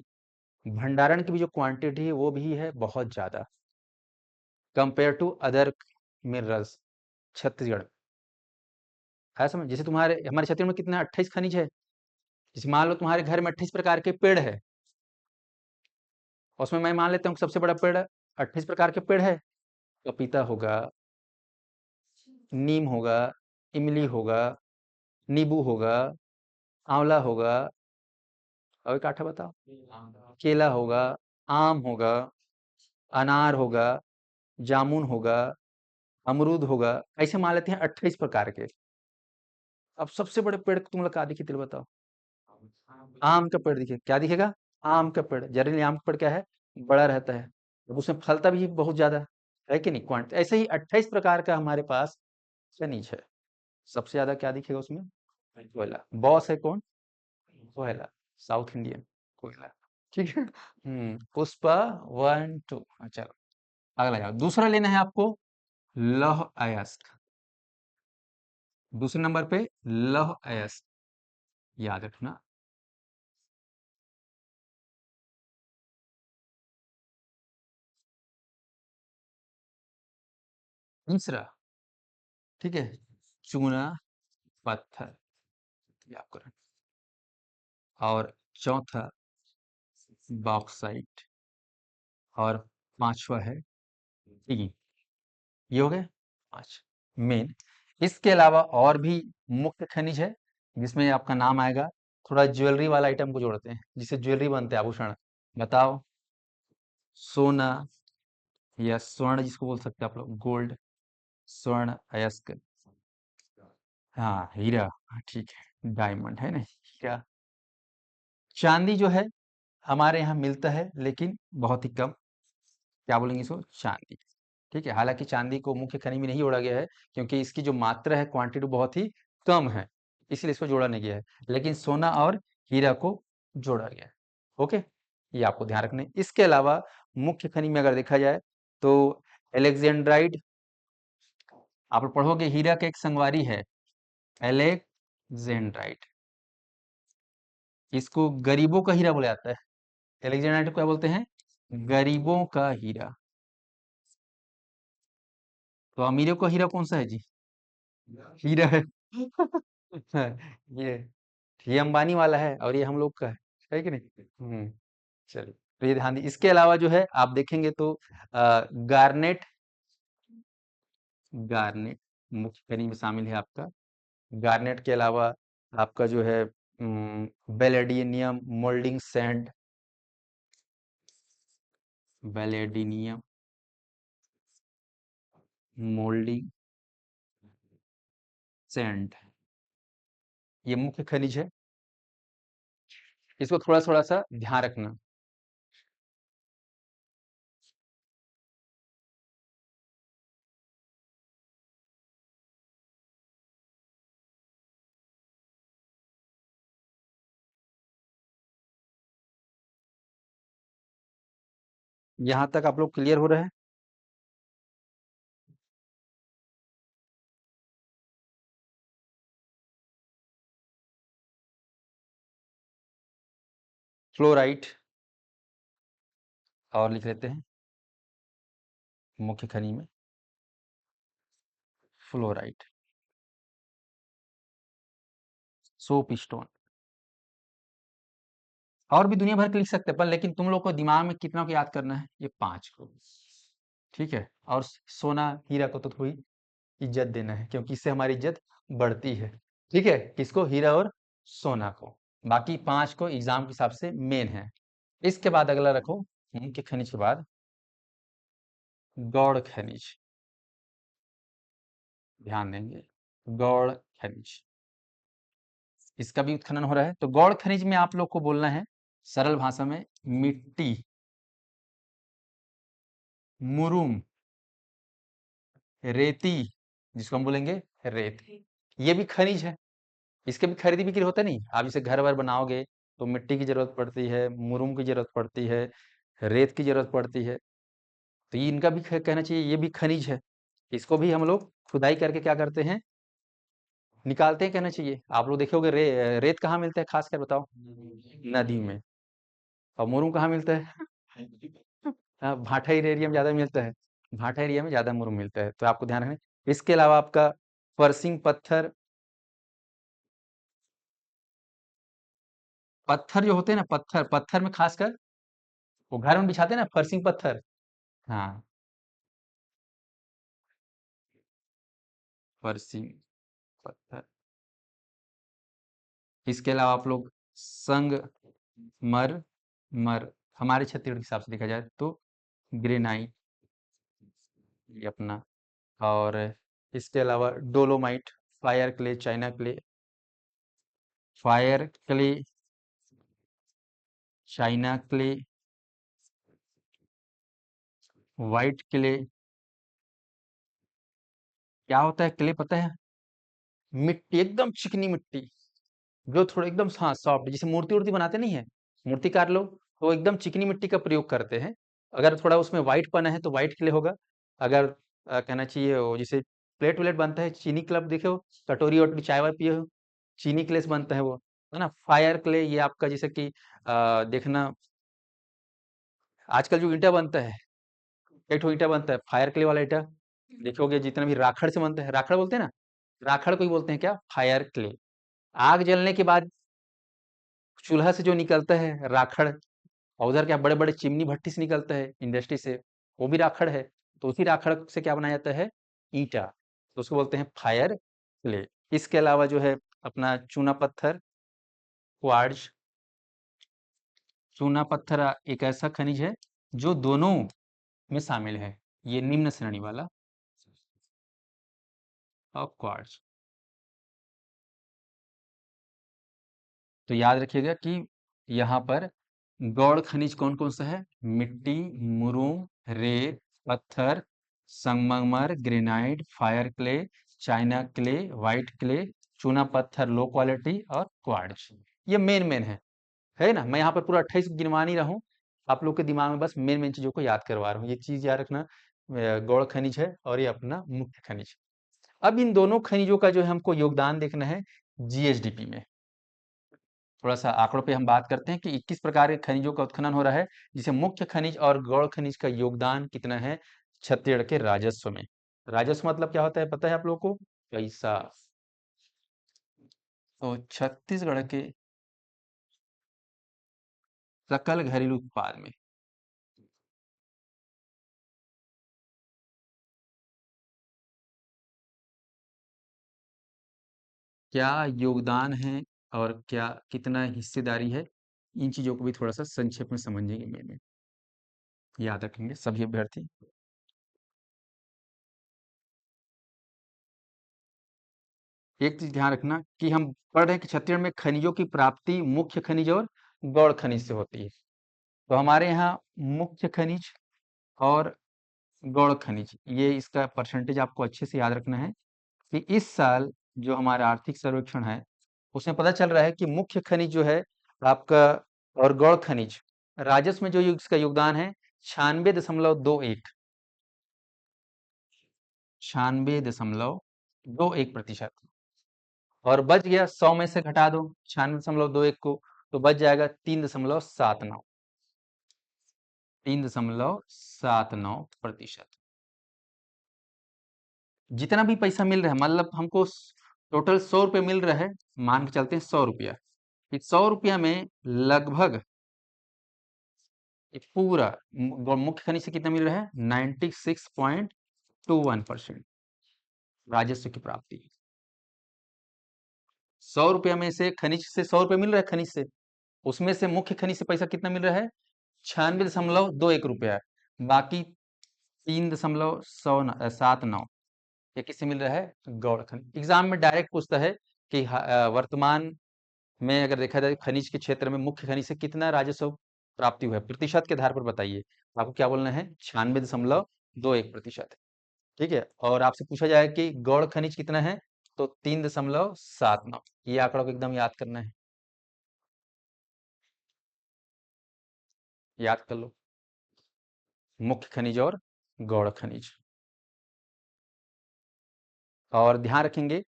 भंडारण की भी जो क्वांटिटी है वो भी है बहुत ज्यादा, compare to other minerals Chhattisgarh. है समझ? जैसे तुम्हारे हमारे छत्तीसगढ़ में कितना 28 खनिज है। जैसे मान लो तुम्हारे घर में 28 प्रकार के पेड़ है, और उसमें मैं मान लेता हूँ कि सबसे बड़ा पेड़ 28 प्रकार के पेड़ है। पपीता होगा, नीम होगा, इमली होगा, नींबू होगा, आंवला होगा, और एक आठा बताओ। केला होगा, आम होगा, अनार होगा, जामुन होगा, अमरूद होगा। ऐसे मान लेते हैं 28 प्रकार के। अब सबसे बड़े पेड़ तुम लोग क्या दिखे तिल बताओ? आम का पेड़ दिखे, क्या दिखेगा? आम का पेड़। जनरली आम का पेड़ क्या है? बड़ा रहता है, अब उसमें फलता भी बहुत ज्यादा है कि नहीं? क्वांट ऐसे ही 28 प्रकार का हमारे पास खनिज है। सबसे ज्यादा क्या दिखेगा उसमें? कोयला। बॉस है कौन? कोयला। साउथ इंडियन कोयला। ठीक है। पुष्पा 1 2। चलो अगला जाओ, दूसरा लेना है आपको, लौह अयस्क। दूसरे नंबर पे लौह अयस्क, याद रखना। तीसरा, ठीक है, चूना पत्थर, याद करें। और चौथा बॉक्साइट, और पांचवा है टीन। ये हो गए पांच मेन। इसके अलावा और भी मुख्य खनिज है जिसमें आपका नाम आएगा। थोड़ा ज्वेलरी वाला आइटम को जोड़ते हैं, जिससे ज्वेलरी बनते हैं, आभूषण। बताओ। सोना, या स्वर्ण जिसको बोल सकते हैं आप लोग, गोल्ड, स्वर्ण, अयस्क। हाँ हीरा, हाँ, ठीक है, डायमंड है ना, हीरा। चांदी जो है हमारे यहाँ मिलता है लेकिन बहुत ही कम। क्या बोलेंगे इसको? चांदी। ठीक है, हालांकि चांदी को मुख्य खनिज में नहीं जोड़ा गया है क्योंकि इसकी जो मात्रा है, क्वांटिटी बहुत ही कम है, इसलिए इसको जोड़ा नहीं गया है। लेकिन सोना और हीरा को जोड़ा गया है। ओके, ये आपको ध्यान रखना है। इसके अलावा मुख्य खनिज में अगर देखा जाए तो एलेक्जेंड्राइड, आप लोग पढ़ोगे, हीरा का एक संगवारी है एलेक्जेंड्राइड। इसको गरीबों का हीरा बोला जाता है। एलेक्जेंड्राइड को क्या बोलते हैं? गरीबों का हीरा। तो अमीरों का हीरा कौन सा है जी? हीरा है। ये ये अंबानी वाला है और ये हम लोग का है कि नहीं? चलिए, तो ये ध्यान दी। इसके अलावा जो है आप देखेंगे तो गार्नेट, गार्नेट मुख्य खनिज में शामिल है आपका। गार्नेट के अलावा आपका जो है बेलेडिनियम, मोल्डिंग सैंड, बेलेडिनियम मोल्डिंग सैंड, ये मुख्य खनिज है। इसको थोड़ा थोड़ा सा ध्यान रखना। यहाँ तक आप लोग क्लियर हो रहे हैं? फ्लोराइट, और लिख लेते हैं मुख्य खनिज में फ्लोराइट। सोप स्टोन, और भी दुनिया भर के लिख सकते हैं, पर लेकिन तुम लोग को दिमाग में कितना को याद करना है? ये पांच को। ठीक है, और सोना हीरा को तो थोड़ी इज्जत देना है क्योंकि इससे हमारी इज्जत बढ़ती है। ठीक है, किसको? हीरा और सोना को। बाकी पांच को एग्जाम के हिसाब से मेन है। इसके बाद अगला रखो, मुख्य खनिज के बाद गौड़ खनिज। ध्यान देंगे। गौड़ खनिज, इसका भी उत्खनन हो रहा है। तो गौड़ खनिज में आप लोग को बोलना है सरल भाषा में, मिट्टी, मुरुम, रेती, जिसको हम बोलेंगे रेत, ये भी खनिज है। इसके भी खरीदी बिक्री होता नहीं। आप जैसे घर वर बनाओगे तो मिट्टी की जरूरत पड़ती है, मुरुम की जरूरत पड़ती है, रेत की जरूरत पड़ती है। तो ये इनका भी कहना चाहिए ये भी खनिज है। इसको भी हम लोग खुदाई करके क्या करते हैं, निकालते हैं कहना चाहिए। आप लोग देखोगे रेत कहाँ मिलता है खास कर बताओ, नदी में। और मुरुम कहाँ मिलता है? हाँ, भाटा एरिया में ज्यादा मिलता है। भाटा एरिया में ज्यादा मुरुम मिलता है, तो आपको ध्यान रखना। इसके अलावा आपका फर्शिंग पत्थर, पत्थर जो होते हैं ना, पत्थर पत्थर में खासकर वो घर में बिछाते हैं ना, फर्शिंग पत्थर। हाँ, फर्शिंग पत्थर। इसके अलावा आप लोग संग मर मर, हमारे छत्तीसगढ़ के हिसाब से देखा जाए तो ग्रेनाइट, ये अपना। और इसके अलावा dolomite, fire clay, China clay, fire clay, China clay, white clay. क्या होता है क्ले पता है? मिट्टी, एकदम चिकनी मिट्टी, जो थोड़ा एकदम हाँ सॉफ्ट, जैसे मूर्ति वूर्ति बनाते नहीं है, मूर्तिकार लोग, तो एकदम चिकनी मिट्टी का प्रयोग करते हैं। अगर थोड़ा उसमें व्हाइट पना है तो व्हाइट क्ले होगा। अगर कहना चाहिए वो जैसे प्लेट व्लेट बनता है, चीनी क्लब देखे हो, कटोरी वटोरी चाय वाय पिए हो, चीनी क्ले से बनता है वो, है ना। फायर क्ले ये आपका जैसे कि देखना, आजकल जो ईंटा बनता है, एक ठो ईंटा बनता है फायर क्ले वाला ईंटा, देखोगे जितना भी राखड़ से बनता है, राखड़ बोलते हैं ना, राखड़ को ही बोलते हैं क्या, फायर क्ले। आग जलने के बाद चूल्हा से जो निकलता है राखड़, और उधर क्या बड़े बड़े चिमनी भट्टी से निकलता है इंडस्ट्री से, वो भी राखड़ है। तो उसी राखड़ से क्या बनाया जाता है, ईंटा, तो उसको बोलते हैं फायर क्ले। इसके अलावा जो है अपना चूना पत्थर, क्वार्ट्ज। चूना पत्थर एक ऐसा खनिज है जो दोनों में शामिल है, ये निम्न श्रेणी वाला, और क्वार्ट्ज। तो याद रखिएगा कि यहाँ पर गौड़ खनिज कौन कौन सा है, मिट्टी, मुरूम, रेत, पत्थर, संगमरमर, granite, fire clay, China clay, white clay, चूना पत्थर लो क्वालिटी, और क्वार्ट्ज। ये मेन मेन है ना। मैं यहाँ पर पूरा 28 गिनवा नहीं रहा हूँ, आप लोग के दिमाग में बस मेन मेन चीजों को याद करवा रहा हूँ। ये चीज याद रखना, गौड़ खनिज है और ये अपना मुख्य खनिज। अब इन दोनों खनिजों का जो है हमको योगदान देखना है जीएसडीपी में। थोड़ा सा आंकड़ों पे हम बात करते हैं कि 21 प्रकार के खनिजों का उत्खनन हो रहा है, जिसे मुख्य खनिज और गौण खनिज का योगदान कितना है छत्तीसगढ़ के राजस्व में। राजस्व मतलब क्या होता है पता है आप लोगों को, पैसा। तो छत्तीसगढ़ के सकल घरेलू उत्पाद में क्या योगदान है और क्या कितना हिस्सेदारी है, इन चीजों को भी थोड़ा सा संक्षेप में समझेंगे, में याद रखेंगे सभी अभ्यर्थी। एक चीज ध्यान रखना कि हम पढ़ रहे हैं कि छत्तीसगढ़ में खनिजों की प्राप्ति मुख्य खनिज और गौण खनिज से होती है। तो हमारे यहाँ मुख्य खनिज और गौण खनिज, ये इसका परसेंटेज आपको अच्छे से याद रखना है कि इस साल जो हमारा आर्थिक सर्वेक्षण है उसमें पता चल रहा है कि मुख्य खनिज जो है आपका, और गौण खनिज, राजस्व में जो इसका योगदान है 96.21, 96.21%। और बच गया 100 में से घटा दो 96.21 को, तो बच जाएगा 3.79, 3.79%। जितना भी पैसा मिल रहा है, मतलब हमको टोटल 100 रुपये मिल रहा है, मान के चलते हैं 100 रुपया। इस 100 रुपया में लगभग ये पूरा मुख्य खनिज से कितना मिल रहा है, 96.21% राजस्व की प्राप्ति। 100 रुपया में से खनिज से 100 रुपये मिल रहा है, खनिज से, उसमें से मुख्य खनिज से पैसा कितना मिल रहा है, 96.21 रुपया। बाकी 3.79, ये किससे मिल रहा है? गौड़ खनिज। एग्जाम में डायरेक्ट पूछता है कि वर्तमान में अगर देखा जाए खनिज के क्षेत्र में मुख्य खनिज से कितना राजस्व प्राप्ति हुआ है, प्रतिशत के आधार पर बताइए। आपको क्या बोलना है? 96.21%। ठीक है, और आपसे पूछा जाए कि गौड़ खनिज कितना है, तो 3.79। ये आंकड़ा को एकदम याद करना है, याद कर लो, मुख्य खनिज और गौड़ खनिज। और ध्यान रखेंगे,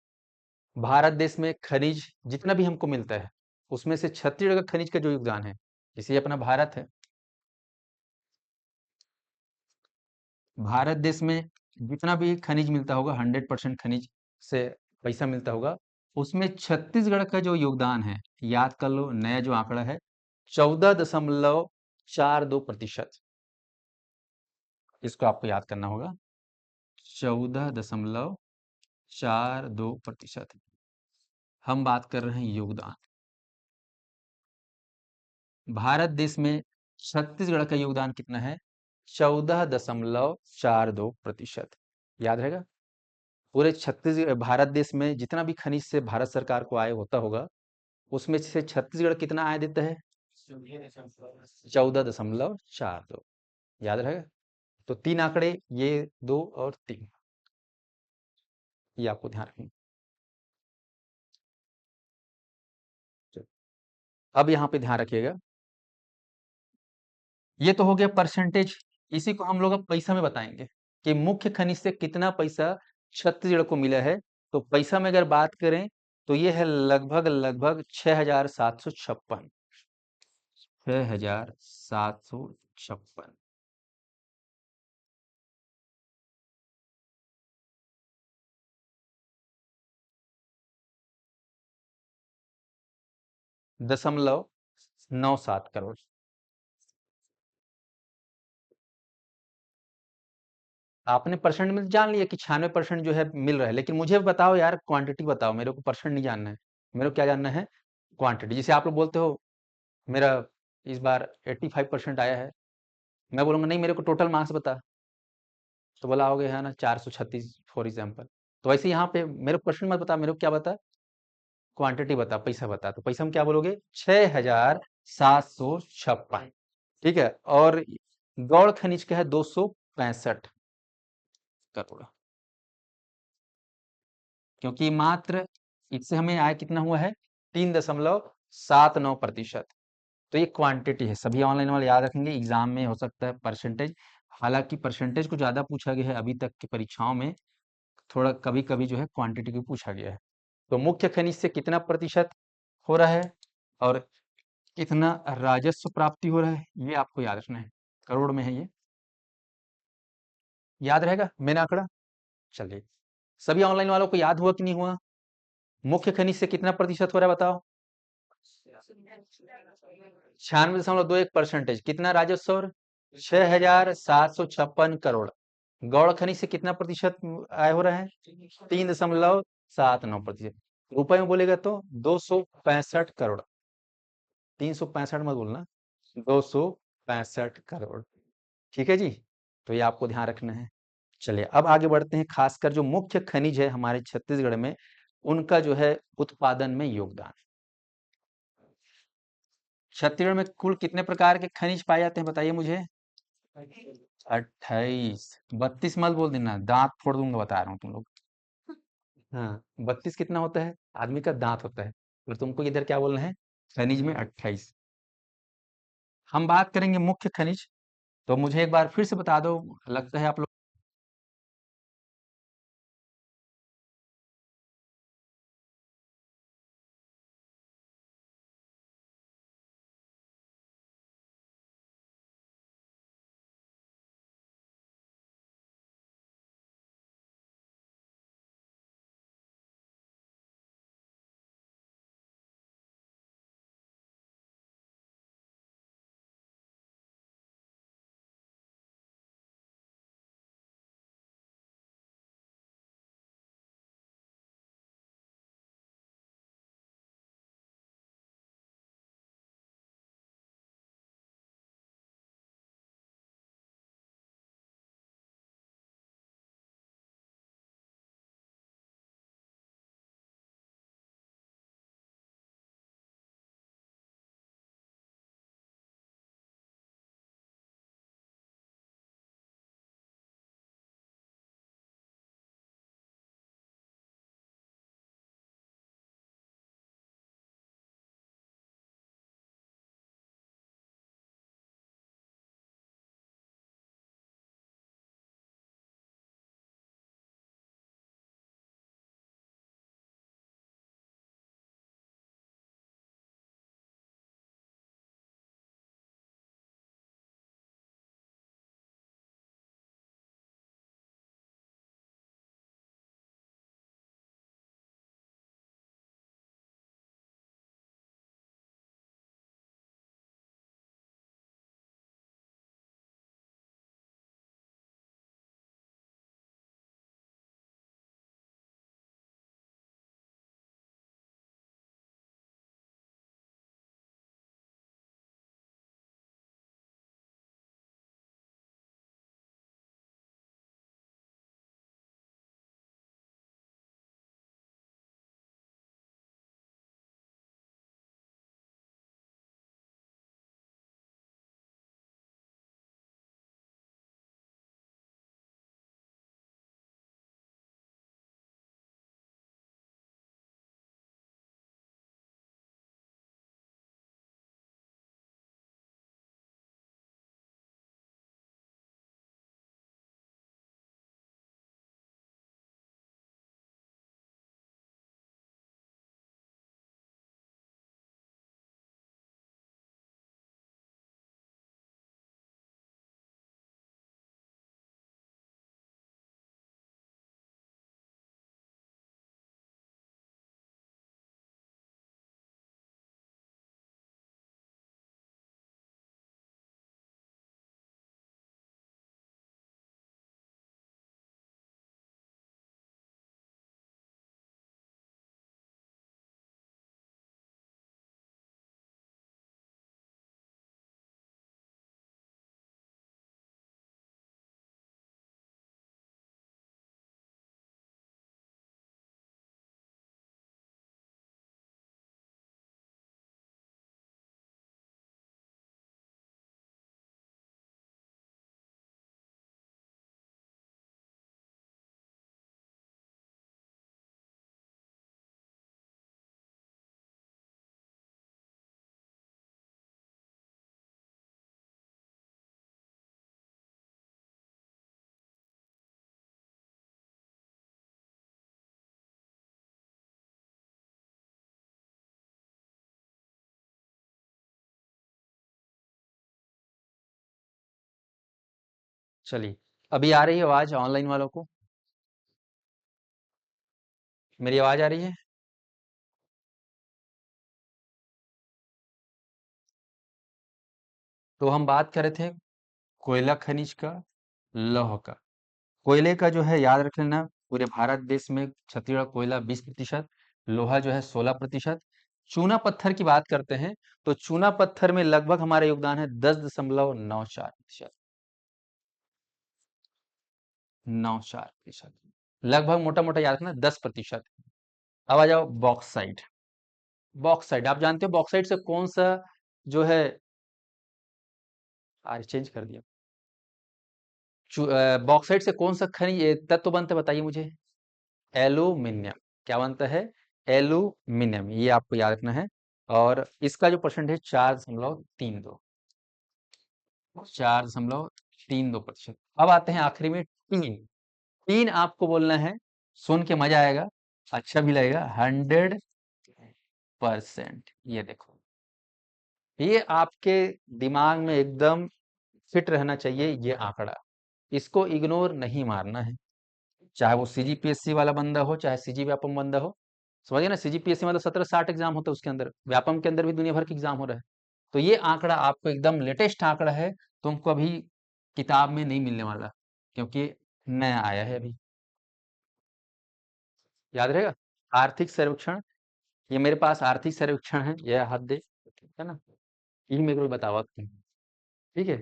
भारत देश में खनिज जितना भी हमको मिलता है, उसमें से छत्तीसगढ़ का खनिज का जो योगदान है, जैसे ये अपना भारत है, भारत देश में जितना भी खनिज मिलता होगा, 100% खनिज से पैसा मिलता होगा, उसमें छत्तीसगढ़ का जो योगदान है, याद कर लो, नया जो आंकड़ा है, 14.42%। इसको आपको याद करना होगा, 14.42%। हम बात कर रहे हैं योगदान। भारत देश में छत्तीसगढ़ का योगदान कितना है? 14.42%। याद रहेगा, पूरे छत्तीसगढ़ भारत देश में जितना भी खनिज से भारत सरकार को आय होता होगा, उसमें से छत्तीसगढ़ कितना आय देता है? 14.42। याद रहेगा। तो तीन आंकड़े, ये दो और तीन, ये आपको ध्यान रखना। अब यहाँ पे ध्यान रखिएगा, ये तो हो गया परसेंटेज। इसी को हम लोग अब पैसा में बताएंगे कि मुख्य खनिज से कितना पैसा छत्तीसगढ़ को मिला है। तो पैसा में अगर बात करें, तो ये है लगभग लगभग 6,756। 6,756 दशमलव 97 करोड़। आपने परसेंट में जान लिया कि 96% जो है मिल रहा है, लेकिन मुझे बताओ यार, क्वांटिटी बताओ, मेरे को परसेंट नहीं जानना है, मेरे को क्या जानना है? क्वांटिटी। जैसे आप लोग बोलते हो मेरा इस बार 85% आया है, मैं बोलूंगा नहीं मेरे को टोटल मार्क्स बता, तो बोला होगे है ना 436 फॉर एग्जाम्पल। तो वैसे यहाँ पे मेरे को परसेंट मत बता, मेरे को क्या बता? क्वांटिटी बता, पैसा बता। तो पैसा में क्या बोलोगे? 6,756। ठीक है, और गौड़ खनिज का है 265 करोड़, क्योंकि मात्र इससे हमें आय कितना हुआ है? 3.79%। तो ये क्वांटिटी है। सभी ऑनलाइन वाले याद रखेंगे, एग्जाम में हो सकता है परसेंटेज, हालांकि परसेंटेज को ज्यादा पूछा गया है अभी तक की परीक्षाओं में, थोड़ा कभी कभी जो है क्वांटिटी को पूछा गया है। तो मुख्य खनिज से कितना प्रतिशत हो रहा है और कितना राजस्व प्राप्ति हो रहा है, ये आपको याद रखना है। करोड़ में है ये, याद रहेगा मेरा आंकड़ा। चलिए, सभी ऑनलाइन वालों को याद हुआ कि नहीं हुआ? मुख्य खनिज से कितना प्रतिशत हो रहा है बताओ? 96.21%। कितना राजस्व? और 6,756 करोड़। गौड़ खनिज से कितना प्रतिशत आय हो रहा है? 3.79%। रुपए में बोलेगा तो 265 करोड़। 365 मत बोलना, 265 करोड़। ठीक है जी, तो ये आपको ध्यान रखना है। चलिए अब आगे बढ़ते हैं, खासकर जो मुख्य खनिज है हमारे छत्तीसगढ़ में, उनका जो है उत्पादन में योगदान। छत्तीसगढ़ में कुल कितने प्रकार के खनिज पाए जाते हैं बताइए मुझे? 28। 32 मत बोल देना, दांत फोड़ दूंगा, बता रहा हूँ तुम लोग। हाँ, 32 कितना होता है? आदमी का दांत होता है। और तुमको इधर क्या बोलना है? खनिज में 28। हम बात करेंगे मुख्य खनिज, तो मुझे एक बार फिर से बता दो, लगता है आप लोग चलिए, अभी आ रही है आवाज ऑनलाइन वालों को? मेरी आवाज आ रही है? तो हम बात कर रहे थे कोयला खनिज का, लौह का। कोयले का जो है याद रख लेना, पूरे भारत देश में छत्तीसगढ़ कोयला 20%, लोहा जो है 16%। चूना पत्थर की बात करते हैं तो चूना पत्थर में लगभग हमारा योगदान है 10.94%। 94%, लगभग मोटा मोटा याद रखना 10%। अब आ जाओ बॉक्साइट। बॉक्साइट आप जानते हो बॉक्साइट से कौन सा जो है, आज चेंज कर दिया। बॉक्साइट से कौन सा खनिज तत्व बनता है बताइए मुझे? एल्यूमिनियम। क्या बनता है? एल्यूमिनियम, ये आपको याद रखना है। और इसका जो परसेंट है 4.32, 4.32%। अब आते हैं आखिरी में टीन। टीन आपको बोलना है, सुन के मजा आएगा, अच्छा भी लगेगा, 100%। ये देखो, ये आपके दिमाग में एकदम फिट रहना चाहिए ये आंकड़ा, इसको इग्नोर नहीं मारना है। चाहे वो सीजीपीएससी वाला बंदा हो, चाहे सीजी व्यापम बंदा हो। समझिए ना, सीजीपीएससी मतलब 17-60 एग्जाम होता है, उसके अंदर व्यापम के अंदर भी दुनिया भर के एग्जाम हो रहा है। तो ये आंकड़ा आपको एकदम लेटेस्ट आंकड़ा है, तुमको अभी किताब में नहीं मिलने वाला, क्योंकि नया आया है अभी। याद रहेगा, आर्थिक सर्वेक्षण। ये मेरे पास आर्थिक सर्वेक्षण है, यह हद दे, ठीक है ना, ये मेरे को बतावा तुम, ठीक है।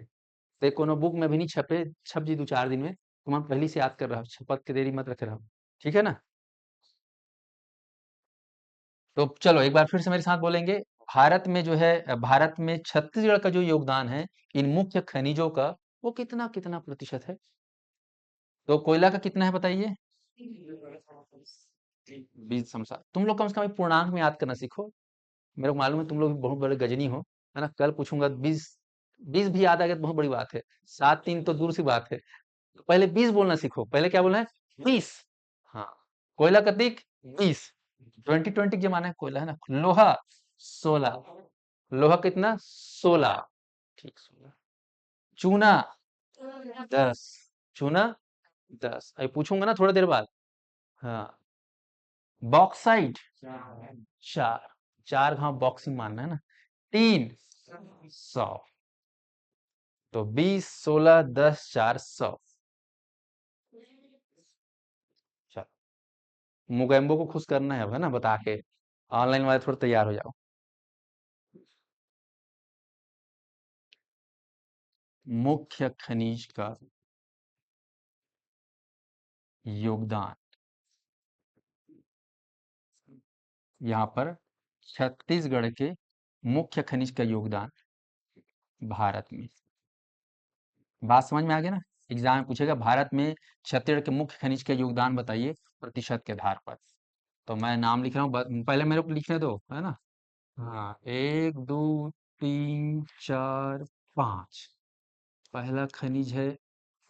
ते कोनो बुक में भी नहीं छपे, छप जी 2-4 दिन में, तुम हम पहले से याद कर रहा हो, छपक के देरी मत रख रहा हो, ठीक है ना। तो चलो एक बार फिर से मेरे साथ बोलेंगे। भारत में जो है, भारत में छत्तीसगढ़ का जो योगदान है इन मुख्य खनिजों का, वो कितना कितना प्रतिशत है? तो कोयला का कितना है बताइए? 20। तुम लोग कम से कम पूर्णांक में याद करना सीखो। मेरे को मालूम है तुम लोग भी बहुत बड़े गजनी हो, है ना। कल पूछूंगा 20, 20 भी याद आ गया तो बहुत बड़ी बात है। 7-3 तो दूर सी बात है। तो पहले 20 बोलना सीखो, पहले क्या बोलना है? 20। हाँ, कोयला कतीक 20, 2020 के जमाने में कोयला है ना। लोहा 16, लोहा कितना? 16, ठीक 16। चूना 10, चूना 10, अभी पूछूंगा ना थोड़ी देर बाद। हाँ, बॉक्साइट 4, 4 घाव बॉक्सिंग मानना है ना। तीन 100, तो 20, 16, 10, 4, 100। मुगेम्बो को खुश करना है अब, है ना, बता के। ऑनलाइन वाले थोड़ा तैयार हो जाओ। मुख्य खनिज का योगदान, यहाँ पर छत्तीसगढ़ के मुख्य खनिज का योगदान भारत में। बात समझ में आ गया ना। एग्जाम में पूछेगा भारत में छत्तीसगढ़ के मुख्य खनिज का योगदान बताइए प्रतिशत के आधार पर। तो मैं नाम लिख रहा हूँ, पहले मेरे को लिखने दो, है ना। हाँ, 1, 2, 3, 4, 5। पहला खनिज है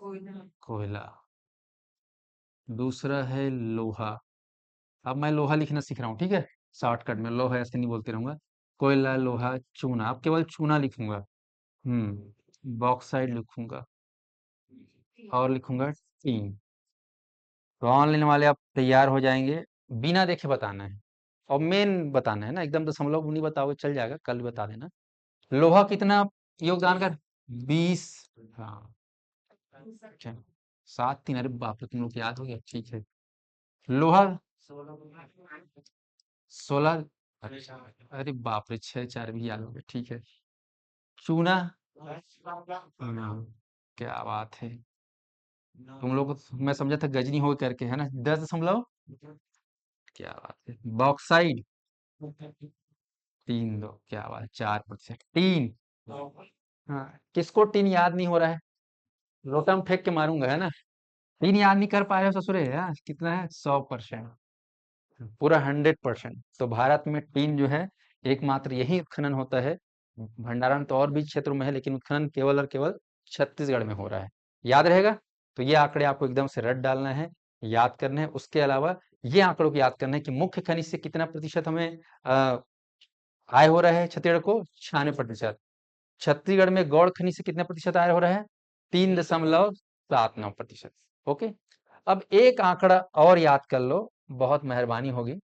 कोयला, दूसरा है लोहा। अब मैं लोहा लिखना सीख रहा हूँ, ठीक है। शॉर्टकट में लोहा ऐसे नहीं बोलते रहूंगा। कोयला, लोहा, चूना, अब केवल चूना लिखूंगा। बॉक्साइड लिखूंगा, और लिखूंगा टीन। तो ऑनलाइन वाले आप तैयार हो जाएंगे, बिना देखे बताना है, और मेन बताना है ना, एकदम दशमलव नहीं बताओगे चल जाएगा, कल बता देना। लोहा कितना योगदान कर? 20। हाँ, अच्छा, 7-3, अरे बाप रे, तुम लोग को याद हो गया, ठीक है। लोहा 16, अच्छा, अरे बाप रे, 6-4 भी याद हो गया, ठीक है। चूना, हाँ, क्या बात है। तुम लोग को मैं समझा था गजनी हो करके, है ना, 10 दशमलव, क्या बात है। बॉक्साइड 3-2, क्या बात है, 4%। टीन, हाँ, किसको टीन याद नहीं हो रहा है? लोटम फेंक के मारूंगा, है ना। टीन याद नहीं कर पा रहे हो ससुरे, यार कितना है? 100%, पूरा 100%। तो भारत में टीन जो है, एकमात्र यही उत्खनन होता है। भंडारण तो और भी क्षेत्रों में है, लेकिन उत्खनन केवल और केवल छत्तीसगढ़ में हो रहा है। याद रहेगा। तो ये आंकड़े आपको एकदम से रट डालना है, याद करना है। उसके अलावा ये आंकड़ों को याद करना है कि मुख्य खनिज से कितना प्रतिशत हमें आय हो रहा है छत्तीसगढ़ को? 96%। छत्तीसगढ़ में गौड़ खनिज से कितना प्रतिशत आय हो रहा है? 3.7, 7-9%। ओके, अब एक आंकड़ा और याद कर लो, बहुत मेहरबानी होगी।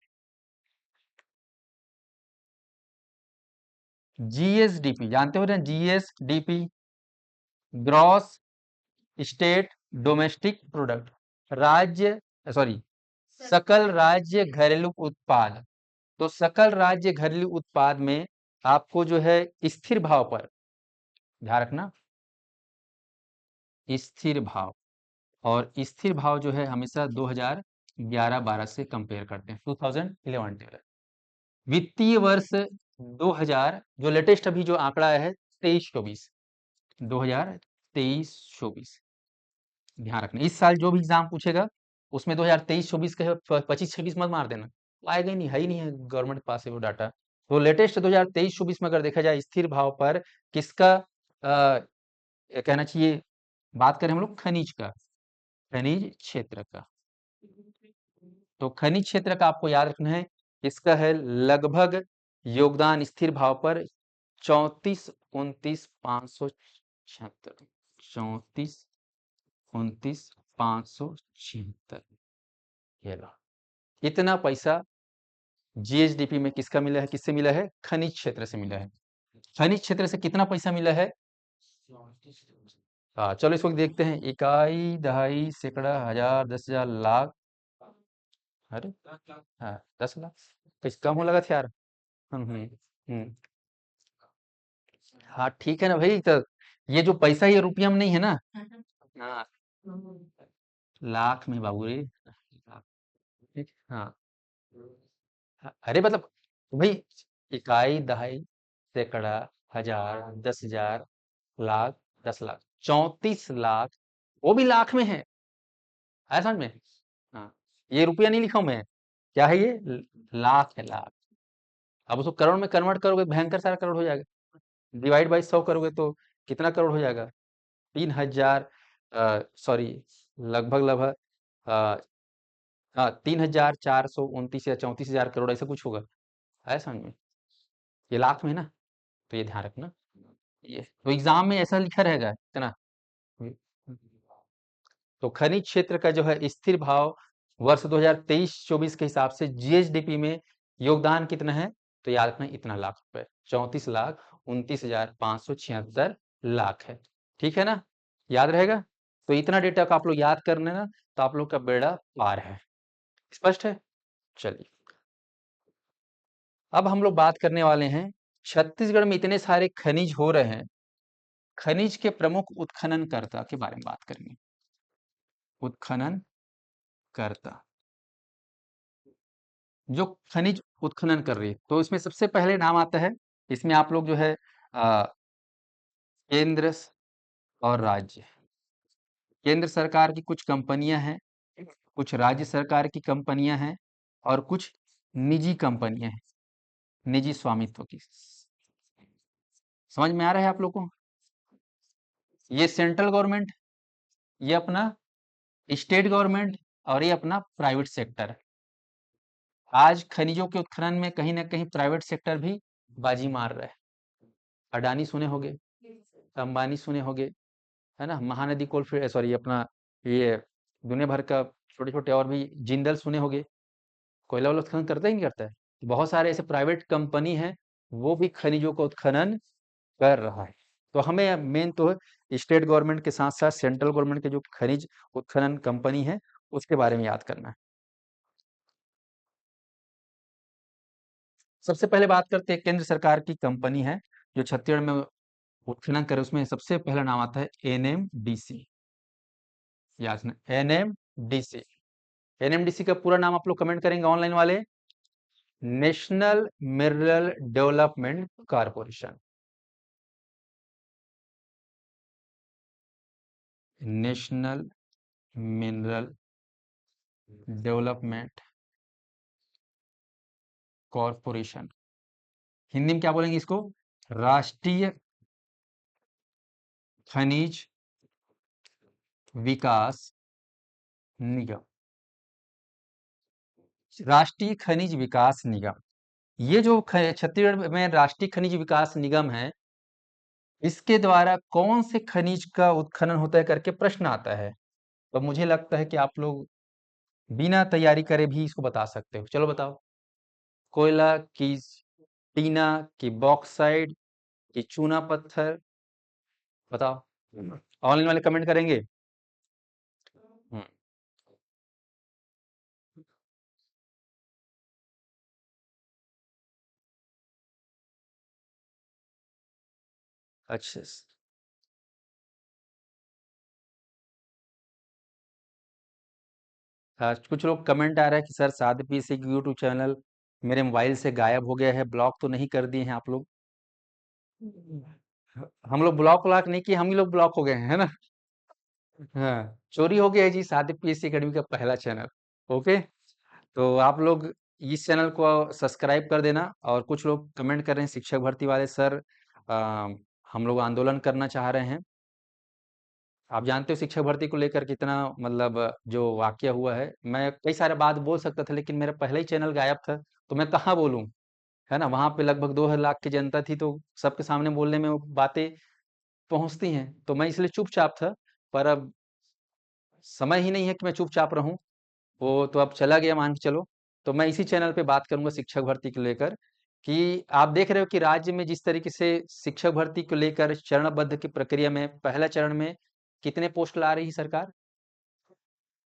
जीएसडीपी जानते हो ना, GSDP, gross state domestic product, राज्य सॉरी सकल राज्य घरेलू उत्पाद। तो सकल राज्य घरेलू उत्पाद में आपको जो है स्थिर भाव पर ध्यान रखना, स्थिर भाव, और स्थिर भाव जो है हमेशा 2011-12 से कंपेयर करते हैं, 2011-12 वित्तीय वर्ष 2000, जो लेटेस्ट अभी जो आंकड़ा है 23-24, 2023-24, ध्यान रखना। इस साल जो भी एग्जाम पूछेगा उसमें 2023-24 का 25-26 मत मार देना, वो आएगा ही नहीं, है ही नहीं है गवर्नमेंट के पास है वो डाटा। तो लेटेस्ट 2023-24 में अगर देखा जाए स्थिर भाव पर किसका कहना चाहिए, बात करें हम लोग खनिज का, खनिज क्षेत्र का। तो खनिज क्षेत्र का आपको याद रखना है, इसका है लगभग योगदान स्थिर भाव पर 34-29-576, 34-29-576, ये लो। इतना पैसा जीएसडीपी में किसका मिला है, किससे मिला है, खनिज क्षेत्र से मिला है। खनिज क्षेत्र से कितना पैसा मिला है, हाँ चलो इसको देखते हैं, इकाई, दहाई, सैकड़ा, हजार, 10,000, लाख, अरे हाँ 10 लाख, कुछ कम हो लगा था यार। हम्म। हाँ ठीक है ना भाई, तो ये जो पैसा ये रुपया में नहीं है ना। हाँ लाख में बाबू रे, ठीक, हाँ अरे मतलब भाई, इकाई, दहाई, सैकड़ा, हजार, 10,000, लाख, 10 लाख, 34 लाख, वो भी लाख में है, आया समझ में। हाँ ये रुपया नहीं लिखा हूं मैं, क्या है ये, लाख है, लाख। अब उसको करोड़ में कन्वर्ट करोगे भयंकर सारा करोड़ हो जाएगा, डिवाइड बाई 100 करोगे तो कितना करोड़ हो जाएगा, 3,000, सॉरी, लगभग लगभग, अ, हाँ 3,429 या 34,000 करोड़ ऐसा कुछ होगा, है समझ में। ये लाख में है ना, तो ये ध्यान रखना, ये तो एग्जाम में ऐसा लिखा रहेगा इतना। तो खनिज क्षेत्र का जो है स्थिर भाव वर्ष 2023-24 के हिसाब से जीएसडीपी में योगदान कितना है, तो याद रखना इतना लाख रुपए, 34,29,576 लाख है, ठीक है ना, याद रहेगा। तो इतना डेटा का आप लोग याद कर लेना, तो आप लोग का बेड़ा पार है, स्पष्ट है। चलिए अब हम लोग बात करने वाले हैं, छत्तीसगढ़ में इतने सारे खनिज हो रहे हैं, खनिज के प्रमुख उत्खननकर्ता के बारे में बात करेंगे। उत्खनन कर्ता, जो खनिज उत्खनन कर रही है, तो इसमें सबसे पहले नाम आता है, इसमें आप लोग जो है केंद्र और राज्य, केंद्र सरकार की कुछ कंपनियां हैं, कुछ राज्य सरकार की कंपनियां हैं, और कुछ निजी कंपनियां हैं, निजी स्वामित्व की। समझ में आ रहा है आप लोग को, ये सेंट्रल गवर्नमेंट, ये अपना स्टेट गवर्नमेंट, और ये अपना प्राइवेट सेक्टर। आज खनिजों के उत्खनन में कहीं ना कहीं प्राइवेट सेक्टर भी बाजी मार रहा है। अडानी सुने होंगे, अंबानी सुने होंगे, है ना, महानदी कोलफील्ड, सॉरी अपना ये दुनिया भर का छोटे छोटे और भी, जिंदल सुने होंगे, कोयला वाला उत्खनन करता ही नहीं करता है। बहुत सारे ऐसे प्राइवेट कंपनी हैं, वो भी खनिजों का उत्खनन कर रहा है। तो हमें मेन तो स्टेट गवर्नमेंट के साथ साथ सेंट्रल गवर्नमेंट के जो खनिज उत्खनन कंपनी है उसके बारे में याद करना है। सबसे पहले बात करते हैं, केंद्र सरकार की कंपनी है जो छत्तीसगढ़ में उत्खनन करे, उसमें सबसे पहला नाम आता है एनएमडीसी, याद रखना, एनएमडीसी। एनएमडीसी का पूरा नाम आप लोग कमेंट करेंगे ऑनलाइन वाले, national mineral development corporation, national mineral development corporation, Hindi में क्या बोलेंगे इसको, राष्ट्रीय खनिज विकास निगम, राष्ट्रीय खनिज विकास निगम। ये जो छत्तीसगढ़ में राष्ट्रीय खनिज विकास निगम है, इसके द्वारा कौन से खनिज का उत्खनन होता है करके प्रश्न आता है। तो मुझे लगता है कि आप लोग बिना तैयारी करे भी इसको बता सकते हो। चलो बताओ। कोयला की, टीना की, बॉक्साइट की, चूना पत्थर, बताओ। ऑनलाइन वाले कमेंट करेंगे। हम्म, अच्छा। कुछ लोग कमेंट आ रहा है कि सर सात पीसी की यूट्यूब चैनल मेरे मोबाइल से गायब हो गया है, ब्लॉक तो नहीं कर दिए हैं आप लोग? हम लोग ब्लॉक व्लॉक नहीं किए, हम ही लोग ब्लॉक हो गए हैं, है ना? हाँ, चोरी हो गया है जी सात पीएससी एकेडमी का पहला चैनल। ओके। तो आप लोग इस चैनल को सब्सक्राइब कर देना। और कुछ लोग कमेंट कर रहे हैं शिक्षक भर्ती वाले, सर आ, हम लोग आंदोलन करना चाह रहे हैं। आप जानते हो शिक्षक भर्ती को लेकर कितना मतलब जो वाकया हुआ है, मैं कई सारे बात बोल सकता था लेकिन मेरा पहला ही चैनल गायब था, तो मैं कहाँ बोलूं? है ना? वहां पे लगभग 2 लाख की जनता थी, तो सबके सामने बोलने में वो बातें पहुंचती हैं, तो मैं इसलिए चुपचाप था। पर अब समय ही नहीं है कि मैं चुपचाप रहूं। वो तो अब चला गया, मान के चलो। तो मैं इसी चैनल पे बात करूंगा शिक्षक भर्ती को लेकर, कि आप देख रहे हो कि राज्य में जिस तरीके से शिक्षक भर्ती को लेकर चरणबद्ध की प्रक्रिया में पहला चरण में कितने पोस्ट ला रही है सरकार?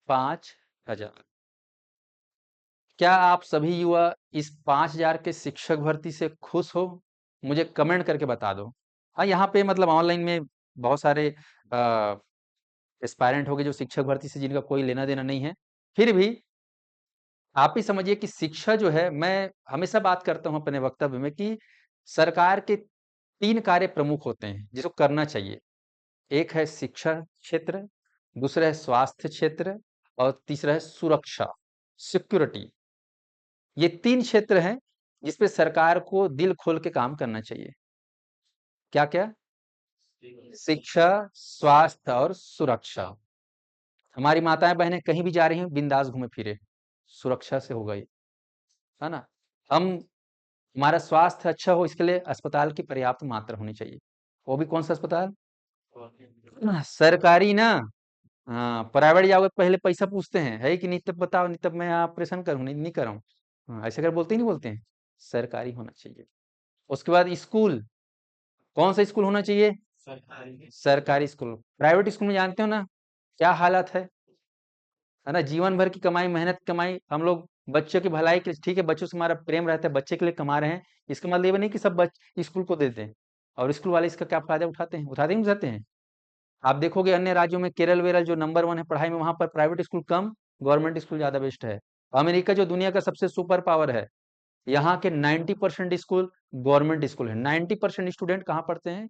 5,000। क्या आप सभी युवा इस 5,000 के शिक्षक भर्ती से खुश हो? मुझे कमेंट करके बता दो। हाँ, यहाँ पे मतलब ऑनलाइन में बहुत सारे एस्पायरेंट हो गए जो शिक्षक भर्ती से जिनका कोई लेना देना नहीं है। फिर भी आप ही समझिए कि शिक्षा जो है, मैं हमेशा बात करता हूँ अपने वक्तव्य में कि सरकार के 3 कार्य प्रमुख होते हैं जिसको करना चाहिए। एक है शिक्षा क्षेत्र, दूसरा है स्वास्थ्य क्षेत्र और तीसरा है सुरक्षा, सिक्योरिटी। ये 3 क्षेत्र हैं जिस पे सरकार को दिल खोल के काम करना चाहिए। क्या-क्या? शिक्षा, स्वास्थ्य और सुरक्षा। हमारी माताएं-बहनें कहीं भी जा रही हैं, बिंदास घूमे-फिरे, सुरक्षा से होगा ये, है ना? हम हमारा स्वास्थ्य अच्छा हो इसके लिए अस्पताल की पर्याप्त मात्रा होनी चाहिए। वो भी कौन सा अस्पताल? सरकारी ना। हाँ, प्राइवेट जाओगे तो पहले पैसा पूछते हैं, है कि नहीं तब बताओ, नहीं तब मैं ऑपरेशन करूँ, नहीं नहीं कराऊँ। हाँ, ऐसे अगर बोलते ही नहीं बोलते हैं। सरकारी होना चाहिए। उसके बाद स्कूल, कौन सा स्कूल होना चाहिए? सरकारी स्कूल। प्राइवेट स्कूल में जानते हो ना क्या हालत है ना? जीवन भर की कमाई, मेहनत कमाई, हम लोग बच्चों की भलाई के लिए, ठीक है बच्चों से हमारा प्रेम रहता है, बच्चे के लिए कमा रहे हैं, इसका मतलब ये नहीं कि सब स्कूल को देते हैं। और स्कूल वाले इसका क्या फायदा उठाते हैं? उठाते ही नहीं उठाते हैं। आप देखोगे अन्य राज्यों में केरल वेरल जो नंबर वन है पढ़ाई में, वहां पर प्राइवेट स्कूल कम, गवर्नमेंट स्कूल ज्यादा बेस्ट है। अमेरिका जो दुनिया का सबसे सुपर पावर है, यहाँ के 90% स्कूल गवर्नमेंट स्कूल है। 90% स्टूडेंट कहाँ पढ़ते हैं?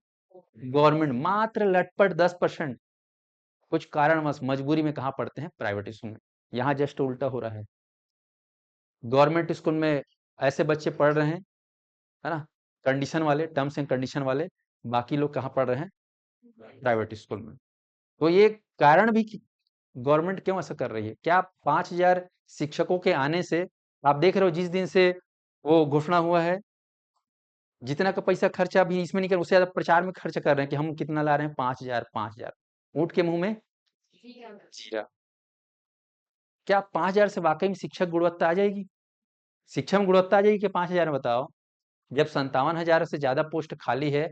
गवर्नमेंट। मात्र लटपट 10% कुछ कारणवश मजबूरी में कहाँ पढ़ते हैं? प्राइवेट स्कूल में। यहाँ जस्ट उल्टा हो रहा है। गवर्नमेंट स्कूल में ऐसे बच्चे पढ़ रहे हैं, है ना, कंडीशन वाले, टर्म्स एंड कंडीशन वाले, बाकी लोग कहाँ पढ़ रहे हैं? प्राइवेट स्कूल में। तो ये कारण भी कि गवर्नमेंट क्यों ऐसा कर रही है? क्या 5,000 शिक्षकों के आने से, आप देख रहे हो जिस दिन से वो घोषणा हुआ है, जितना का पैसा खर्चा अभी इसमें नहीं कर, उससे ज्यादा प्रचार में खर्च कर रहे हैं कि हम कितना ला रहे हैं, 5,000 5,000। ऊँट के मुंह में जीरा। क्या 5,000 से वाकई में शिक्षक गुणवत्ता आ जाएगी? शिक्षा में गुणवत्ता आ जाएगी कि 5,000 में? बताओ। जब 57,000 से ज्यादा पोस्ट खाली है,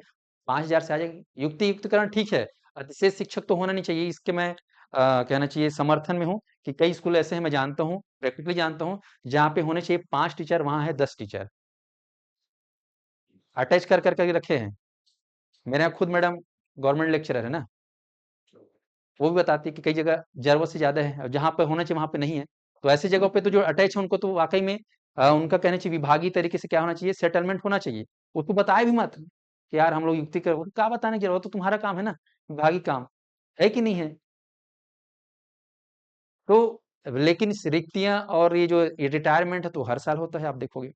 5,000 से आ जाएगी? युक्ति युक्तकरण ठीक है, अतिशय शिक्षक तो होना नहीं चाहिए, इसके मैं कहना चाहिए समर्थन में हूँ कि कई स्कूल ऐसे हैं, मैं जानता हूँ, प्रैक्टिकली जानता हूँ, जहाँ पे होने चाहिए 5 टीचर, वहां है 10 टीचर अटैच कर करके रखे हैं। मेरे यहाँ खुद मैडम गवर्नमेंट लेक्चरर है ना, वो भी बताती है कि कई जगह जरूरत से ज्यादा है, और जहाँ पे होना चाहिए वहां पे नहीं है। तो ऐसी जगहों पे तो जो अटैच है उनको तो वाकई में उनका कहना चाहिए विभागीय तरीके से क्या होना चाहिए, सेटलमेंट होना चाहिए। उसको बताए भी मत कि यार हम लोग युक्ति कर, क्या बताने की जरूरत, तो तुम्हारा काम है ना, विभागीय काम है कि नहीं है? तो लेकिन इस रिक्तियां और ये जो रिटायरमेंट है तो हर साल होता है, आप देखोगे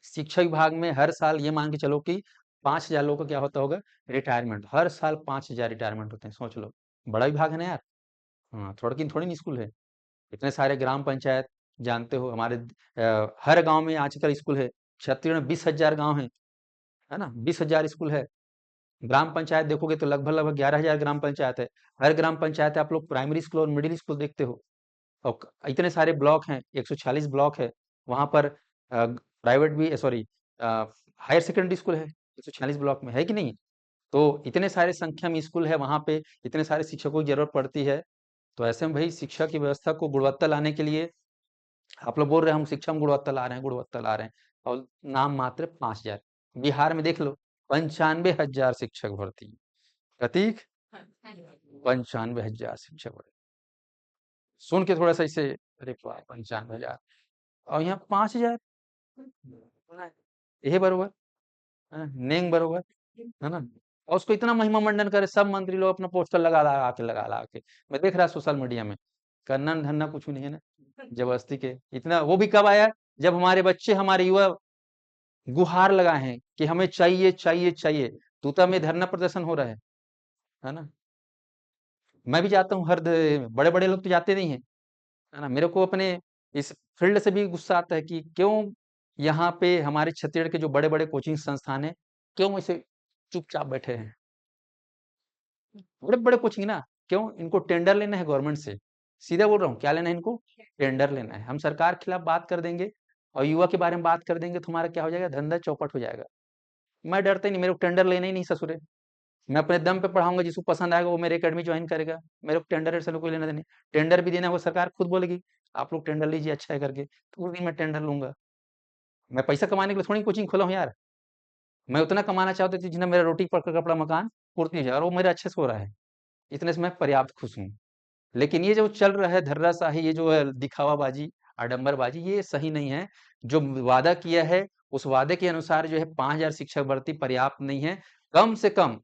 शिक्षा विभाग में हर साल ये मान के चलो कि 5,000 लोगों का क्या होता होगा, रिटायरमेंट। हर साल 5,000 रिटायरमेंट होते हैं, सोच लो। बड़ा विभाग है ना यार। हाँ, थोड़ा की थोड़ी नहीं स्कूल है। इतने सारे ग्राम पंचायत, जानते हो हमारे हर गांव में आजकल स्कूल है। छत्तीसगढ़ में 20,000 गांव है ना, 20,000 स्कूल है। ग्राम पंचायत देखोगे तो लगभग लगभग 11,000 ग्राम पंचायत है। हर ग्राम पंचायत है, आप लोग प्राइमरी स्कूल और मिडिल स्कूल देखते हो, और इतने सारे ब्लॉक हैं, 140 ब्लॉक है। वहां पर प्राइवेट भी, सॉरी, हायर सेकेंडरी स्कूल है 146 ब्लॉक में, है कि नहीं? तो इतने सारे संख्या में स्कूल है वहां पे, इतने सारे शिक्षकों की जरूरत पड़ती है। तो ऐसे में भाई शिक्षा की व्यवस्था को गुणवत्ता लाने के लिए, आप लोग बोल रहे हैं हम शिक्षा में गुणवत्ता ला रहे हैं, गुणवत्ता ला रहे हैं, और नाम मात्र 5,000। बिहार में देख लो, 95,000 शिक्षक भर्ती। प्रतीक, 95,000 शिक्षक भर्ती। सुन के थोड़ा सा इसे, अरे वाह, 95,000, और यहाँ 5,000, यही बरोबर है, नेंग बरोबर है ना? और उसको इतना महिमा मंडन करे, सब मंत्री लोग अपना पोस्टर लगा लगा के मैं देख रहा सोशल मीडिया में। करना धरना कुछ नहीं है ना, जबरदस्ती के इतना, वो भी कब आया? जब हमारे बच्चे, हमारे युवा गुहार लगाए हैं कि हमें चाहिए चाहिए चाहिए, तूता में धरना प्रदर्शन हो रहा है ना? मैं भी जाता हूँ, हर बड़े बड़े लोग तो जाते नहीं है ना? मेरे को अपने इस फील्ड से भी गुस्सा आता है कि क्यों यहाँ पे हमारे छत्तीसगढ़ के जो बड़े बड़े कोचिंग संस्थान है, क्यों ऐसे चुपचाप बैठे हैं? बड़े बड़े कोचिंग ना, क्यों? इनको टेंडर लेना है गवर्नमेंट से, सीधा बोल रहा हूँ, क्या लेना है इनको? टेंडर लेना है। हम सरकार के खिलाफ बात कर देंगे और युवा के बारे में बात कर देंगे, तो हमारा क्या हो जाएगा? धंधा चौपट हो जाएगा। मैं डरता ही नहीं, मेरे को टेंडर लेना ही नहीं ससुरे। मैं अपने दम पे पढ़ाऊंगा, जिसको पसंद आएगा वो मेरे एकेडमी ज्वाइन करेगा। मेरे को टेंडर से कोई लेना देना नहीं। टेंडर भी देना, वो सरकार खुद बोलेगी आप लोग टेंडर लीजिए अच्छा है करके, तो उस दिन मैं टेंडर लूंगा। मैं पैसा कमाने के लिए थोड़ी कोचिंग खोला हूँ यार। मैं उतना कमाना चाहता थी जितना मेरा रोटी पकड़ कपड़ा मकान पूर्ति हो जाए, और वो मेरा अच्छे से हो रहा है। इतने से मैं पर्याप्त खुश हूँ। लेकिन ये जो चल रहा है धर्राशाही, ये जो है दिखावाबाजी, आडंबरबाजी, ये सही नहीं है। जो वादा किया है, उस वादे के अनुसार जो है 5,000 शिक्षक भर्ती पर्याप्त नहीं है। कम से कम,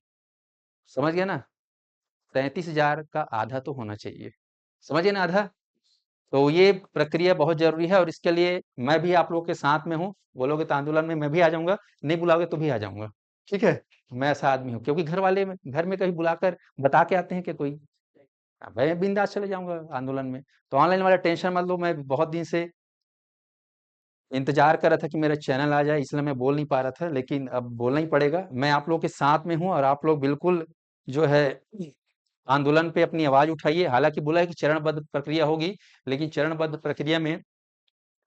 समझ गया ना, 33,000 का आधा तो होना चाहिए। समझिए ना, आधा। तो ये प्रक्रिया बहुत जरूरी है, और इसके लिए मैं भी आप लोगों के साथ में हूँ। बोलोगे तो आंदोलन में मैं भी आ जाऊंगा, नहीं बुलाओगे तो भी आ जाऊंगा। ठीक है? मैं ऐसा आदमी हूँ, क्योंकि घर में कहीं बुलाकर बता के आते हैं कि कोई, मैं बिंदास चले जाऊंगा आंदोलन में। तो ऑनलाइन वाला टेंशन मत लो, मैं बहुत दिन से इंतजार कर रहा था कि मेरा चैनल आ जाए, इसलिए मैं बोल नहीं पा रहा था, लेकिन अब बोलना ही पड़ेगा। मैं आप लोग के साथ में हूँ, और आप लोग बिल्कुल जो है आंदोलन पे अपनी आवाज उठाइए। हालांकि बोला है कि चरणबद्ध प्रक्रिया होगी, लेकिन चरणबद्ध प्रक्रिया में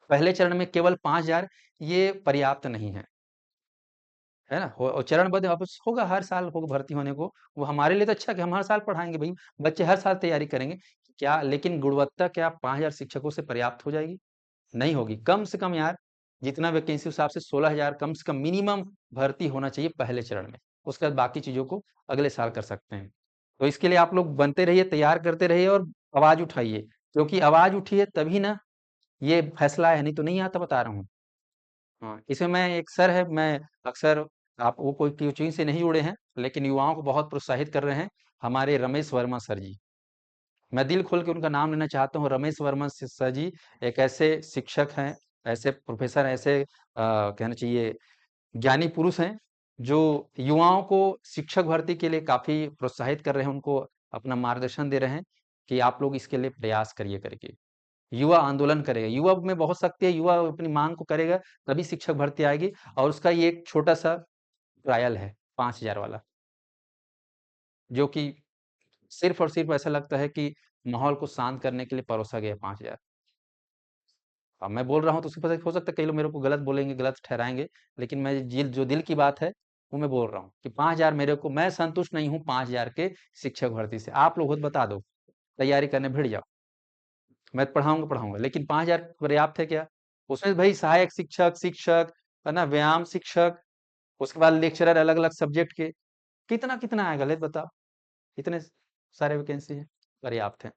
पहले चरण में केवल 5,000 ये पर्याप्त नहीं है ना? और चरणबद्ध वापस होगा, हर साल होगा भर्ती होने को। वो हमारे लिए तो अच्छा है कि हम हर साल पढ़ाएंगे भाई, बच्चे हर साल तैयारी करेंगे। क्या लेकिन गुणवत्ता क्या 5,000 शिक्षकों से पर्याप्त हो जाएगी? नहीं होगी। कम से कम यार, जितना वैकेंसी हिसाब से 16,000 कम से कम मिनिमम भर्ती होना चाहिए पहले चरण में। उसके बाद बाकी चीजों को अगले साल कर सकते हैं। तो इसके लिए आप लोग बनते रहिए, तैयार करते रहिए, और आवाज उठाइए, क्योंकि आवाज उठी है तभी ना ये फैसला है, नहीं तो नहीं आता, बता रहा हूँ। हाँ, इसमें मैं, एक सर है, मैं अक्सर, आप वो कोई कोचिंग से नहीं जुड़े हैं, लेकिन युवाओं को बहुत प्रोत्साहित कर रहे हैं, हमारे रमेश वर्मा सर जी। मैं दिल खोल के उनका नाम लेना चाहता हूँ। रमेश वर्मा सर जी एक ऐसे शिक्षक हैं, ऐसे प्रोफेसर, ऐसे कहना चाहिए ज्ञानी पुरुष हैं, जो युवाओं को शिक्षक भर्ती के लिए काफी प्रोत्साहित कर रहे हैं, उनको अपना मार्गदर्शन दे रहे हैं कि आप लोग इसके लिए प्रयास करिए करके। युवा आंदोलन करेगा, युवा में बहुत शक्ति है, युवा अपनी मांग को करेगा, तभी शिक्षक भर्ती आएगी। और उसका ये एक छोटा सा ट्रायल है, 5,000 वाला, जो कि सिर्फ और सिर्फ ऐसा लगता है कि माहौल को शांत करने के लिए परोसा गया 5,000। अब मैं बोल रहा हूँ तो उसके पता हो सकता है कई लोग मेरे को गलत बोलेंगे, गलत ठहराएंगे, लेकिन मैं जो दिल की बात है वो मैं बोल रहा हूँ कि 5,000 मेरे को, मैं संतुष्ट नहीं हूँ 5,000 के शिक्षक भर्ती से। आप लोग खुद बता दो, तैयारी करने भिड़ जाओ। मैं पढ़ाऊंगा पढ़ाऊंगा, लेकिन 5,000 पर्याप्त है क्या? उसमें भाई सहायक शिक्षक, शिक्षक, है ना, व्यायाम शिक्षक, उसके बाद लेक्चरर अलग अलग सब्जेक्ट के, कितना कितना आएगा ले बताओ? इतने सारे वैकेंसी है, पर्याप्त है।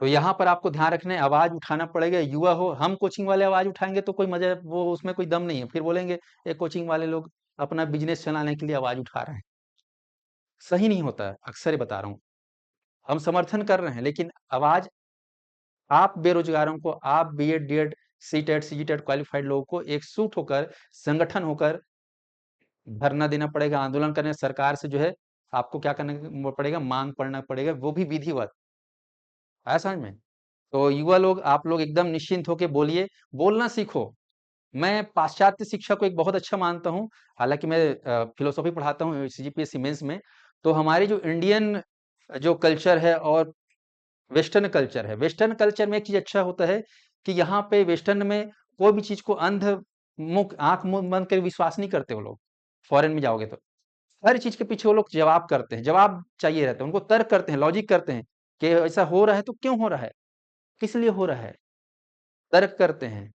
तो यहाँ पर आपको ध्यान रखना है, आवाज उठाना पड़ेगा। युवा हो, हम कोचिंग वाले आवाज उठाएंगे तो कोई मजा, वो उसमें कोई दम नहीं है। फिर बोलेंगे ये कोचिंग वाले लोग अपना बिजनेस चलाने के लिए आवाज उठा रहे हैं। सही नहीं होता है, अक्सर ही बता रहा हूँ। हम समर्थन कर रहे हैं, लेकिन आवाज, आप बेरोजगारों को, आप बीएड डीएड सीटेट सीजीटेट क्वालिफाइड लोगों को एकजुट होकर, संगठन होकर धरना देना पड़ेगा, आंदोलन करने, सरकार से जो है आपको क्या करना पड़ेगा, मांग पड़ना पड़ेगा, वो भी विधिवत। आया समझ में? तो युवा लोग, आप लोग एकदम निश्चिंत होके बोलिए, बोलना सीखो। मैं पाश्चात्य शिक्षा को एक बहुत अच्छा मानता हूँ। हालाँकि मैं फ़िलॉसफ़ी पढ़ाता हूँ सीजीपीएससी मेंस में। तो हमारी जो इंडियन जो कल्चर है और वेस्टर्न कल्चर है, वेस्टर्न कल्चर में एक चीज़ अच्छा होता है कि यहाँ पे वेस्टर्न में कोई भी चीज़ को मुँह आँख मुँह बंद करके विश्वास नहीं करते वो लोग। फ़ॉरेन में जाओगे तो। हर चीज़ के पीछे वो लोग जवाब करते हैं, जवाब चाहिए रहता है। उनको तर्क करते हैं, लॉजिक करते हैं कि ऐसा हो रहा है तो क्यों हो रहा है? किस लिए हो रहा है? तर्क करते हैं।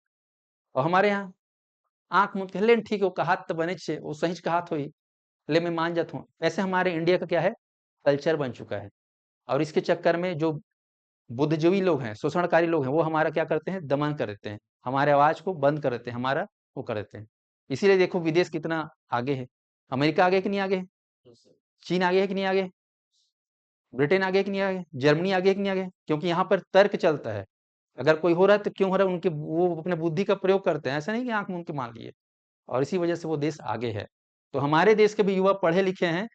और हमारे यहाँ आँख मूंद के लेन ठीक है, वो कहात तो बने छे, वो सही कहात होई, ले मैं मान जाता हूँ। ऐसे हमारे इंडिया का क्या है, कल्चर बन चुका है। और इसके चक्कर में जो बुद्धिजीवी लोग हैं, शोषणकारी लोग हैं, वो हमारा क्या करते हैं, दमन कर देते हैं। हमारे आवाज को बंद कर देते हैं, हमारा वो कर देते हैं। इसीलिए देखो विदेश कितना आगे है। अमेरिका आगे है कि नहीं आगे है? चीन आगे है कि नहीं आगे है? ब्रिटेन आगे है कि नहीं आगे है? जर्मनी आगे है कि नहीं आगे है? क्योंकि यहाँ पर तर्क चलता है। अगर कोई हो रहा है तो क्यों हो रहा है, उनके वो अपने बुद्धि का प्रयोग करते हैं। ऐसा नहीं कि आंख मूंद के मान लिए। और इसी वजह से वो देश आगे है। तो हमारे देश के भी युवा पढ़े लिखे हैं।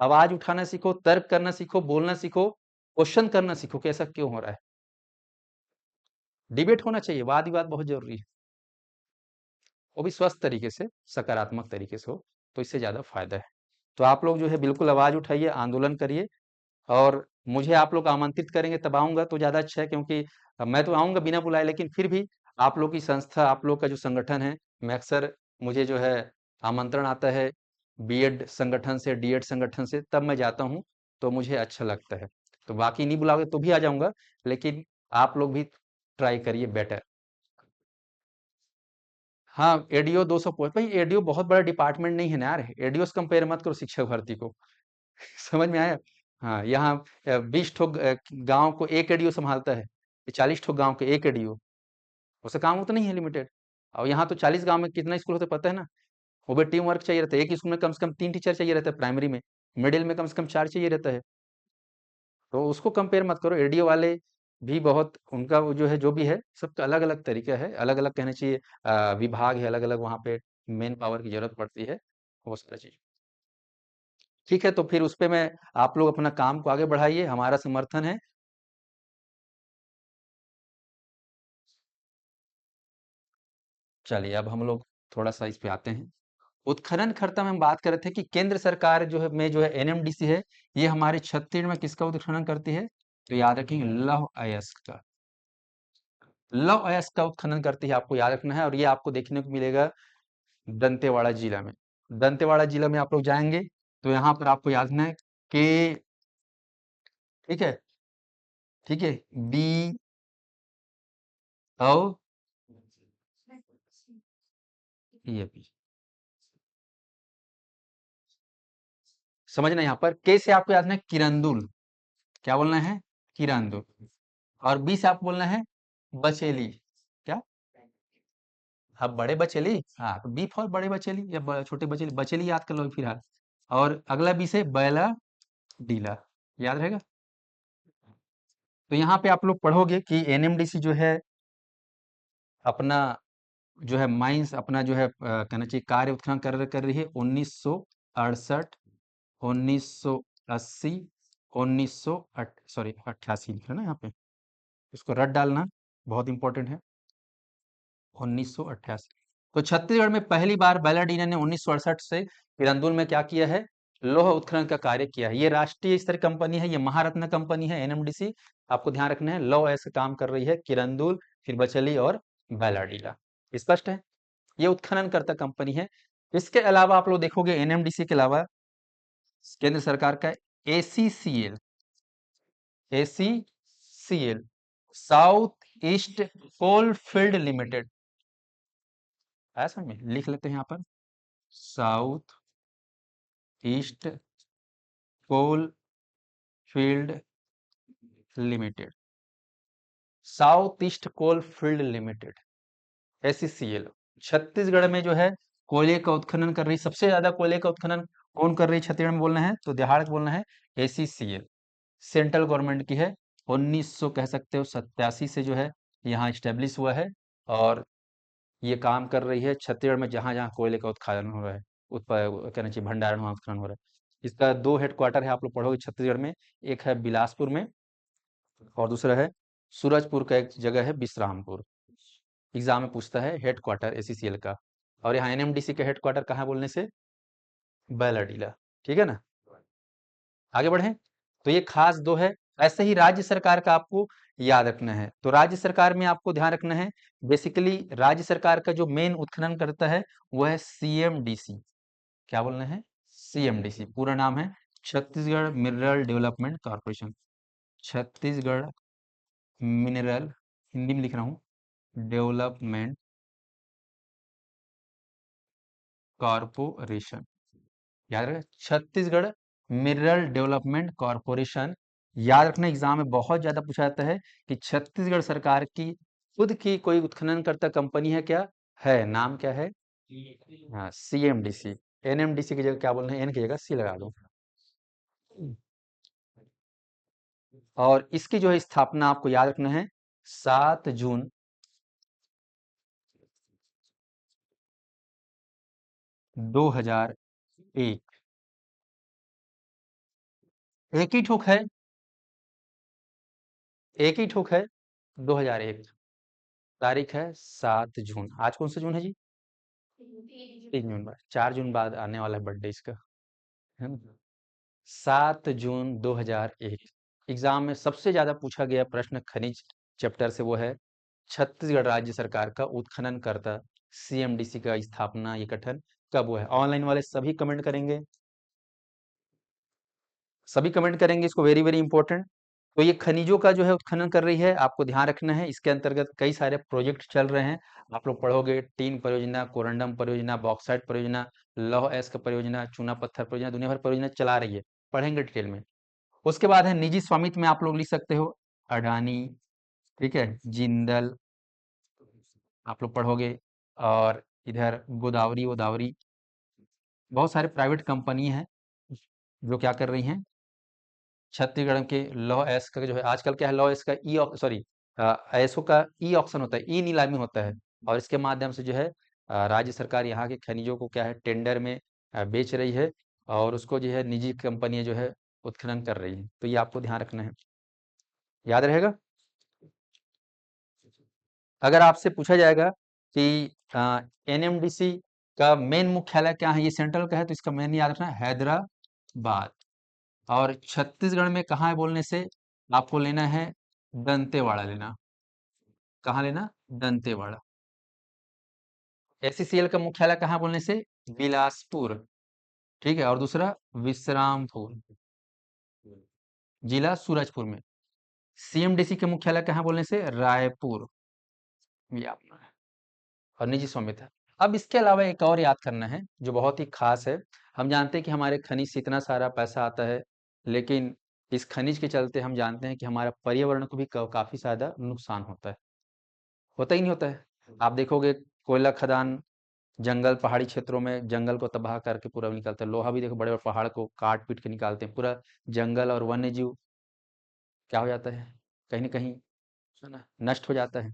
आवाज उठाना सीखो, तर्क करना सीखो, बोलना सीखो, क्वेश्चन करना सीखो कि ऐसा क्यों हो रहा है। डिबेट होना चाहिए, वाद विवाद बहुत जरूरी है। वो भी स्वस्थ तरीके से, सकारात्मक तरीके से हो, तो इससे ज्यादा फायदा है। तो आप लोग जो है बिल्कुल आवाज उठाइए, आंदोलन करिए। और मुझे आप लोग आमंत्रित करेंगे तब आऊंगा तो ज्यादा अच्छा है, क्योंकि मैं तो आऊंगा बिना बुलाए, लेकिन फिर भी आप लोग की संस्था, आप लोग का जो संगठन है, मैं अक्सर मुझे जो है आमंत्रण आता है बीएड संगठन से, डीएड संगठन से, तब मैं जाता हूँ। तो मुझे अच्छा लगता है। तो बाकी नहीं बुलाओगे तो भी आ जाऊंगा, लेकिन आप लोग भी ट्राई करिए बेटर। हाँ, एडीओ 200 पोस्ट भाई, एडीओ बहुत बड़ा डिपार्टमेंट नहीं है ना यार। एडीओ से कंपेयर मत करो शिक्षक भर्ती को। समझ में आया? हाँ, यहाँ 20 ठो गांव को एक एडीओ संभालता है, 40 ठो गांव के एक एडीओ। उसका काम उतना ही है, लिमिटेड। और यहाँ तो 40 गांव में कितना स्कूल होता है पता है ना? वो भी टीम वर्क चाहिए रहता है। एक स्कूल में कम से कम 3 टीचर चाहिए रहता है प्राइमरी में, मिडिल में कम से कम 4 चाहिए रहता है। तो उसको कंपेयर मत करो। एडीओ वाले भी बहुत, उनका वो जो है जो भी है, सबका अलग अलग तरीका है, अलग अलग कहना चाहिए विभाग है, अलग अलग वहाँ पे मेन पावर की जरूरत पड़ती है, वो सारा चीज। ठीक है, तो फिर उस पे मैं, आप लोग अपना काम को आगे बढ़ाइए, हमारा समर्थन है। चलिए अब हम लोग थोड़ा सा इस पे आते हैं। उत्खनन खर्ता में हम बात कर रहे थे कि केंद्र सरकार जो है में जो है एनएमडीसी है, ये हमारे छत्तीसगढ़ में किसका उत्खनन करती है? तो याद रखेंगे, लौह अयस्क का। लौह अयस्क का उत्खनन करती है, आपको याद रखना है। और ये आपको देखने को मिलेगा दंतेवाड़ा जिला में। दंतेवाड़ा जिला में आप लोग जाएंगे तो यहाँ पर आपको याद रखना है कि, ठीक है, ठीक है, बी ओ ये भी समझना। यहाँ पर के से आपको याद रखना है किरंदुल। क्या बोलना है? किरंदुल। और बी से आपको बोलना है बचेली। क्या? अब बड़े बचेली, हाँ, तो बी फॉर बड़े बचेली या छोटे बचेली, बचेली याद कर लो फिलहाल। और अगला बी से बैला डीला। याद रहेगा? तो यहाँ पे आप लोग पढ़ोगे कि एनएमडीसी जो है अपना जो है माइंस, अपना जो है कहना चाहिए कार्य उत्खनन कर रही है 1968, 1980, 1900 सॉरी 88 लिखा है ना यहाँ पे, इसको रट डालना, बहुत इंपॉर्टेंट है। 1988। तो छत्तीसगढ़ में पहली बार बैलाडीना ने 1968 से किरंदुल में क्या किया है? लोह उत्खनन का कार्य किया है। ये राष्ट्रीय स्तर कंपनी है, ये महारत्न कंपनी है एनएमडीसी। आपको ध्यान रखना है, लौह ऐसे काम कर रही है किरंदुल, फिर बचेली और बैलाडीला। स्पष्ट है? ये उत्खनन करता कंपनी है। इसके अलावा आप लोग देखोगे एनएमडीसी के अलावा केंद्र सरकार का ACCL, ACCL, South East Coal Field Limited. ऐसा में लिख लेते हैं यहाँ पर, South East Coal Field Limited, South East Coal Field Limited, SECL. Chhattisgarh में जो है कोयले का उत्खनन कर रही, सबसे ज्यादा कोयले का उत्खनन कौन कर रही है छत्तीसगढ़ में बोलना है तो दिहाड़ के बोलना है एसईसीएल। सेंट्रल गवर्नमेंट की है। 1900 कह सकते हो 87 से जो है यहाँ स्टेब्लिश हुआ है। और ये काम कर रही है छत्तीसगढ़ में, जहां जहां कोयले का उत्खनन हो रहा है, कहना चाहिए भंडारण वहाँ उत्खनन हो रहा है। इसका दो हेडक्वार्टर है, आप लोग पढ़ोगे छत्तीसगढ़ में। एक है बिलासपुर में और दूसरा है सूरजपुर का, एक जगह है विश्रामपुर। एग्जाम में पूछता है हेडक्वार्टर एसीसीएल का। और यहाँ एनएमडीसी का हेडक्वार्टर कहाँ है बोलने से? बैलाडीला। ठीक है ना? आगे बढ़ें। तो ये खास दो है। ऐसे ही राज्य सरकार का आपको याद रखना है। तो राज्य सरकार में आपको ध्यान रखना है, बेसिकली राज्य सरकार का जो मेन उत्खनन करता है वो है सीएमडीसी। क्या बोलना है? सीएमडीसी। पूरा नाम है Chhattisgarh mineral development corporation. Chhattisgarh mineral, Hindi में लिख रहा हूँ, डेवलपमेंट कॉर्पोरेशन। याद रखें, छत्तीसगढ़ मिनरल डेवलपमेंट कॉर्पोरेशन। याद रखना, एग्जाम में बहुत ज्यादा पूछा जाता है कि छत्तीसगढ़ सरकार की खुद की कोई उत्खनन करता कंपनी है क्या? है। नाम क्या है? हाँ, सीएमडीसी। एनएमडीसी की जगह क्या बोलना है? एन की जगह सी लगा दो। और इसकी जो है स्थापना आपको याद रखना है 7 जून 2001। एक ही ठोक है, एक ही ठोक है, 2001। तारीख है 7 जून। आज कौन सा जून है जी? 3 जून बाद, 4 जून बाद आने वाला है बर्थडे इसका, है ना? 7 जून 2001। एग्जाम में सबसे ज्यादा पूछा गया प्रश्न खनिज चैप्टर से वो है छत्तीसगढ़ राज्य सरकार का उत्खनन करता सीएमडीसी का स्थापना, ये गठन कब हुआ है? ऑनलाइन वाले सभी कमेंट करेंगे, सभी कमेंट करेंगे इसको, वेरी वेरी इंपॉर्टेंट। तो ये खनिजों का जो है उत्खनन कर रही है, आपको ध्यान रखना है। इसके अंतर्गत कई सारे प्रोजेक्ट चल रहे हैं। आप लोग पढ़ोगे, टीन परियोजना, कोरंडम परियोजना, बॉक्साइट परियोजना, लौह अयस्क परियोजना, चूना पत्थर परियोजना, दुनिया भर परियोजना चला रही है, पढ़ेंगे डिटेल में। उसके बाद है निजी स्वामित्व में, आप लोग लिख सकते हो अडानी, ठीक है, जिंदल, आप लोग पढ़ोगे। और इधर गोदावरी गोदावरी, बहुत सारे प्राइवेट कंपनी हैं जो क्या कर रही हैं, छत्तीसगढ़ के लौह अयस्क का जो है, आजकल क्या है, लौह अयस्क का ई, सॉरी, अयस्कों का ई ऑक्शन होता है, ई नीलामी होता है। और इसके माध्यम से जो है राज्य सरकार यहाँ के खनिजों को क्या है, टेंडर में बेच रही है। और उसको जो है निजी कंपनियां जो है उत्खनन कर रही है। तो ये आपको ध्यान रखना है, याद रहेगा। अगर आपसे पूछा जाएगा कि एनएमडीसी का मेन मुख्यालय क्या है, ये सेंट्रल का है, तो इसका मेन याद रखना है हैदराबाद। और छत्तीसगढ़ में कहाँ है बोलने से आपको लेना है दंतेवाड़ा लेना। कहाँ लेना? दंतेवाड़ा। एससीसीएल का मुख्यालय कहाँ बोलने से? बिलासपुर। ठीक है। और दूसरा विश्रामपुर, जिला सूरजपुर में। सीएमडीसी के मुख्यालय कहाँ बोलने से? रायपुर। ये आपका है। और निजी स्वामित्व है। अब इसके अलावा एक और याद करना है जो बहुत ही खास है। हम जानते हैं कि हमारे खनिज से इतना सारा पैसा आता है, लेकिन इस खनिज के चलते हम जानते हैं कि हमारा पर्यावरण को भी काफी ज्यादा नुकसान होता ही नहीं होता है। आप देखोगे कोयला खदान, जंगल, पहाड़ी क्षेत्रों में जंगल को तबाह करके पूरा निकलता है। लोहा भी देखो, बड़े बड़े पहाड़ को काट पीट के निकालते हैं, पूरा जंगल और वन्य जीव क्या हो जाता है, कहीं ना कहीं, है ना, नष्ट हो जाता है।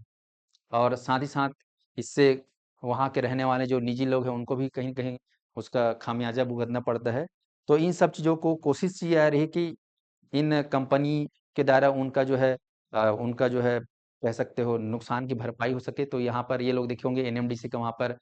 और साथ ही साथ इससे वहाँ के रहने वाले जो निजी लोग हैं उनको भी कहीं न कहीं उसका खामियाजा भुगतना पड़ता है। तो इन सब चीज़ों को कोशिश की जा रही है कि इन कंपनी के द्वारा उनका जो है उनका जो है, कह सकते हो, नुकसान की भरपाई हो सके। तो यहाँ पर ये लोग देखे होंगे एनएमडीसी का, वहाँ पर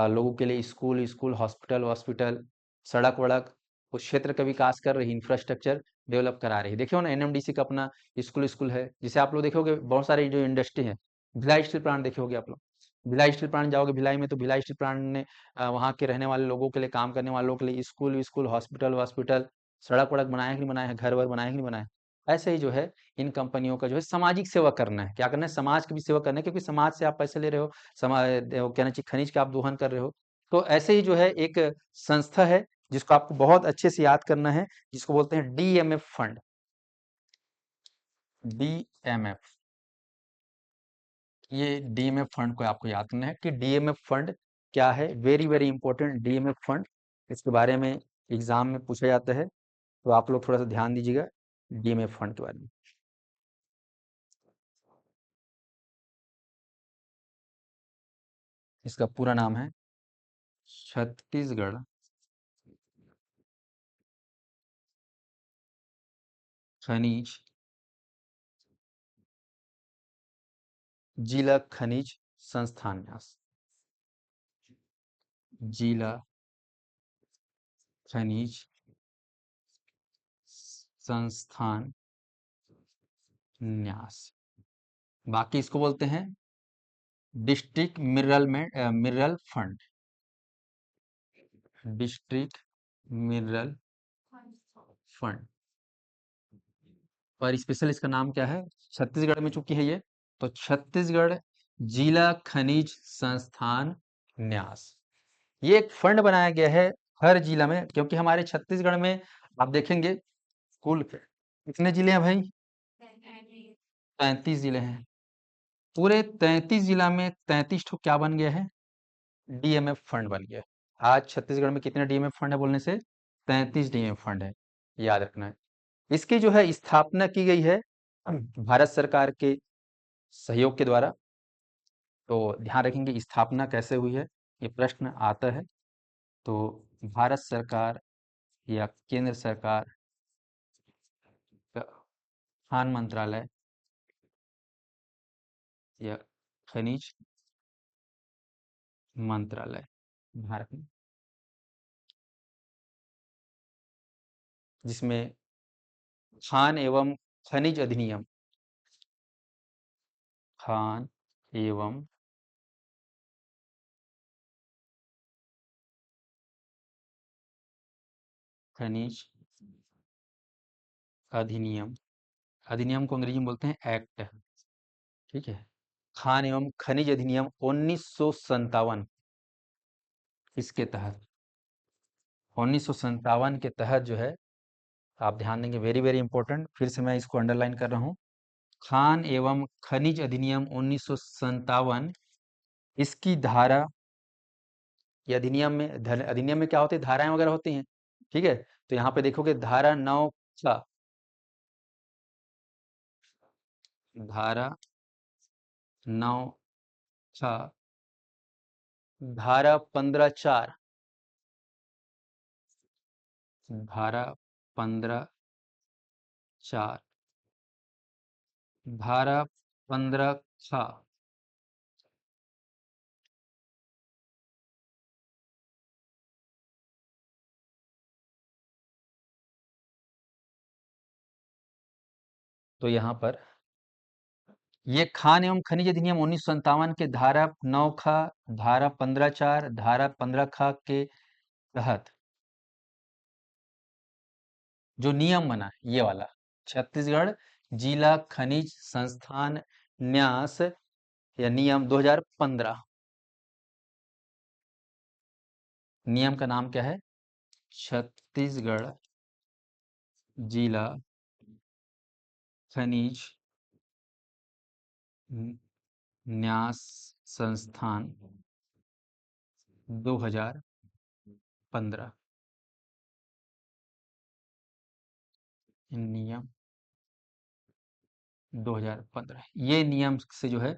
लोगों के लिए स्कूल, हॉस्पिटल, सड़क-वड़क, उस क्षेत्र का विकास कर रही, इंफ्रास्ट्रक्चर डेवलप करा रही है। देखे हो ना, एनएमडीसी का अपना स्कूल है। जिसे आप लोग देखोगे बहुत सारी जो इंडस्ट्री है, भिलाई स्टील प्लांट देखे होगे आप लोग। भिलाई स्टील प्लांट जाओगे भिलाई में, तो भिलाई स्टील प्लांट ने वहाँ के रहने वाले लोगों के लिए, काम करने वाले लोगों के लिए स्कूल, हॉस्पिटल, सड़क-वड़क बनाया है कि नहीं बनाया है, घर-वर बनाया है कि नहीं बनाया है। ऐसे ही जो है इन कंपनियों का जो है सामाजिक सेवा करना है। क्या करना है? समाज की भी सेवा करना है, क्योंकि समाज से आप पैसे ले रहे हो, वो कहना चाहिए खनिज का आप दोहन कर रहे हो। तो ऐसे ही जो है एक संस्था है जिसको आपको बहुत अच्छे से याद करना है, जिसको बोलते हैं डीएमएफ फंड। डीएमएफ, ये डीएमएफ फंड को आपको याद करना है कि डीएमएफ फंड क्या है। Very very important DMF fund, इसके बारे में एग्जाम में पूछा जाता है। तो आप लोग थोड़ा सा ध्यान दीजिएगा डीएमएफ फंड के बारे में। इसका पूरा नाम है छत्तीसगढ़ खनिज जिला खनिज संस्थान न्यास, जिला खनिज संस्थान न्यास। बाकी इसको बोलते हैं district mineral fund, district mineral fund. और स्पेशल इसका नाम क्या है, छत्तीसगढ़ में चूंकि है ये, तो छत्तीसगढ़ जिला खनिज संस्थान न्यास। ये एक फंड बनाया गया है हर जिला में, क्योंकि हमारे छत्तीसगढ़ में आप देखेंगे कुल कितने जिले हैं भाई, 35 जिले हैं। पूरे 33 जिला में 33 ठो क्या बन गया है, डीएमएफ फंड बन गया है। आज छत्तीसगढ़ में कितने डीएमएफ फंड है बोलने से, 33 डीएमएफ फंड है, याद रखना है। इसकी जो है स्थापना की गई है भारत सरकार के सहयोग के द्वारा। तो ध्यान रखेंगे स्थापना कैसे हुई है, ये प्रश्न आता है। तो भारत सरकार या केंद्र सरकार का खान मंत्रालय या खनिज मंत्रालय भारत में, जिसमें खान एवं खनिज अधिनियम, खान एवं खनिज अधिनियम, अधिनियम को अंग्रेजी में बोलते हैं एक्ट, ठीक है। खान एवं खनिज अधिनियम 1957, इसके तहत 1957 के तहत जो है, आप ध्यान देंगे, वेरी वेरी इंपॉर्टेंट, फिर से मैं इसको अंडरलाइन कर रहा हूँ। खान एवं खनिज अधिनियम 1957, इसकी धारा, ये अधिनियम में अधिनियम में क्या होते हैं, धाराएं वगैरह होती हैं, ठीक है। तो यहाँ पे देखोगे धारा 9 का, धारा 9 का, धारा 15(4), धारा 15(4), धारा 15(ख), तो यहाँ पर ये खान एवं खनिज अधिनियम 1957 के धारा 9(ख), धारा 15(4), धारा 15(ख) के तहत जो नियम बना है, ये वाला छत्तीसगढ़ जिला खनिज संस्थान न्यास या नियम 2015, नियम का नाम क्या है, छत्तीसगढ़ जिला खनिज न्यास संस्थान 2015, नियम 2015, ये नियम से जो है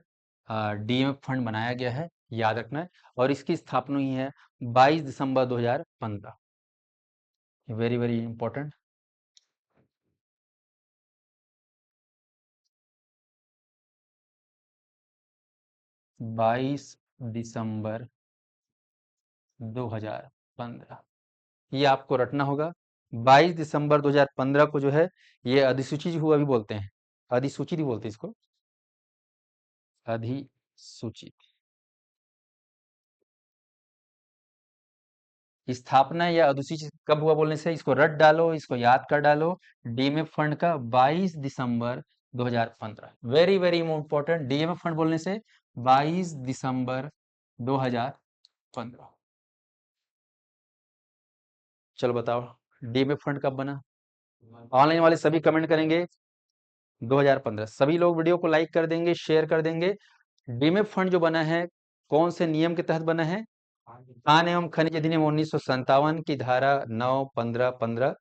डीएमएफ फंड बनाया गया है, याद रखना है। और इसकी स्थापना हुई है 22 दिसंबर 2015, वेरी वेरी इंपॉर्टेंट। 22 दिसंबर 2015, ये आपको रटना होगा। 22 दिसंबर 2015 को जो है ये अधिसूचित हुआ भी बोलते हैं, अधिसूचित ही बोलते हैं इसको, अधिसूचित। स्थापना या अधिसूचित कब हुआ बोलने से, इसको रट डालो, इसको याद कर डालो, डीएमएफ फंड का 22 दिसंबर 2015, very very important. DMF fund बोलने से 22 दिसंबर 2015। चलो बताओ डीएमएफ फंड कब बना, ऑनलाइन वाले सभी कमेंट करेंगे 2015, सभी लोग वीडियो को लाइक कर देंगे, शेयर कर देंगे। डीएमएफ फंड जो बना है कौन से नियम के तहत बना है, खान एवं खनिज अधिनियम 1957 की धारा 9, 15, 15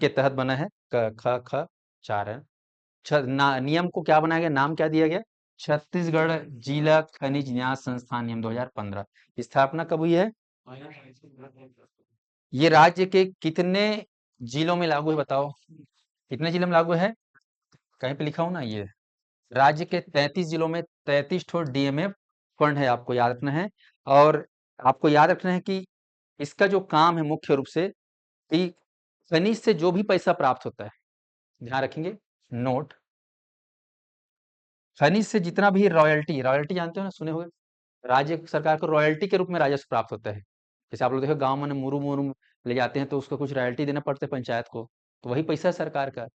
के तहत बना है। क ख ख 4 है। नियम को क्या बनाया गया, नाम क्या दिया गया, छत्तीसगढ़ जिला खनिज न्यास संस्थान नियम 2015। स्थापना कब हुई है, ये राज्य के कितने जिलों में लागू है बताओ, कितने जिलों में लागू है, कहीं पे लिखा हो ना, ये राज्य के 33 जिलों में 33 ठो डीएमएफ फंड है, आपको याद रखना है। और आपको याद रखना है कि इसका जो काम है मुख्य रूप से कि खनिज से जो भी पैसा प्राप्त होता है, ध्यान रखेंगे, नोट, खनिज से जितना भी रॉयल्टी, रॉयल्टी जानते हो ना, सुने होंगे, राज्य सरकार को रॉयल्टी के रूप में राजस्व प्राप्त होता है। जैसे आप लोग देखो गांव में मुरु मुरु ले जाते हैं तो उसको कुछ रॉयल्टी देना पड़ता है पंचायत को, तो वही पैसा है सरकार का।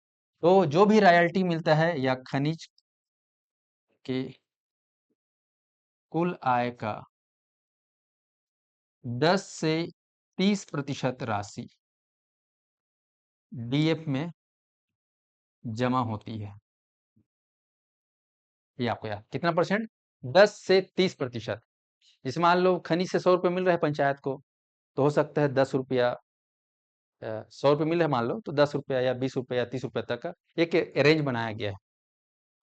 तो जो भी रॉयल्टी मिलता है या खनिज के कुल आय का 10 से 30% राशि डीएफ में जमा होती है। ये आपको याद, कितना परसेंट? 10 से 30%। जैसे मान लो खनिज से 100 रुपये मिल रहा है पंचायत को, तो हो सकता है 10 रुपया, 100 रुपये मिल रहा है मान लो, तो 10 रुपया या 20 रुपया या 30 रुपये तक का एक रेंज बनाया गया है।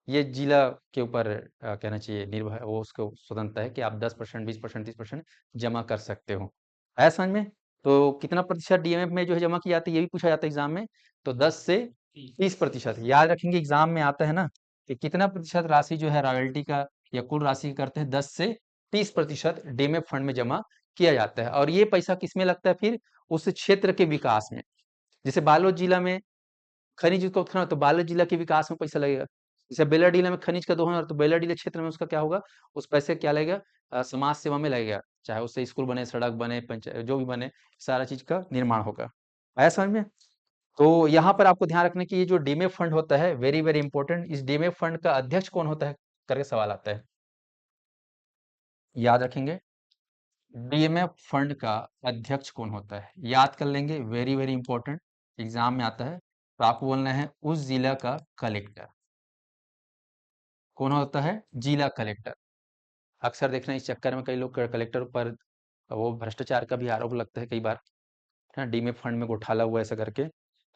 ये जिला के ऊपर कहना चाहिए निर्भर, वो उसको स्वतंत्रता है कि आप 10%, 20%, 30% जमा कर सकते हो। आया समझ में? तो कितना प्रतिशत डीएमएफ में जो है जमा की जाती है, ये भी पूछा जाता है एग्जाम में। तो 10 से 30% याद रखेंगे, एग्जाम में आता है ना कि कितना प्रतिशत राशि जो है रॉयल्टी का या कुल राशि करते हैं, 10 से 30% डीएमएफ फंड में जमा किया जाता है। और ये पैसा किसमें लगता है फिर? उस क्षेत्र के विकास में। जैसे बालोद जिला में खनिज का उत्खनन, तो बालोद जिला के विकास में पैसा लगेगा। जैसे बेलाडीला में खनिज का दोहन, और तो बेलाडीला क्षेत्र में उसका क्या होगा, उस पैसे क्या लगेगा, समाज सेवा में लगेगा, चाहे उससे स्कूल बने, सड़क बने, पंचायत जो भी बने, सारा चीज का निर्माण होगा। आया समझ में? तो यहाँ पर आपको ध्यान रखना कि ये जो डीएमएफ फंड होता है, वेरी वेरी इंपॉर्टेंट, इस डीएमएफ फंड का अध्यक्ष कौन होता है करके सवाल आता है, याद रखेंगे। डीएमएफ फंड का अध्यक्ष कौन होता है, याद कर लेंगे, वेरी वेरी इंपॉर्टेंट, एग्जाम में आता है। तो आपको बोलना है उस जिला का कलेक्टर। कौन होता है? जिला कलेक्टर। अक्सर देखना इस चक्कर में कई लोग कलेक्टर पर वो भ्रष्टाचार का भी आरोप लगता है कई बार, है ना, डीएमएफ फंड में घोटाला हुआ ऐसा करके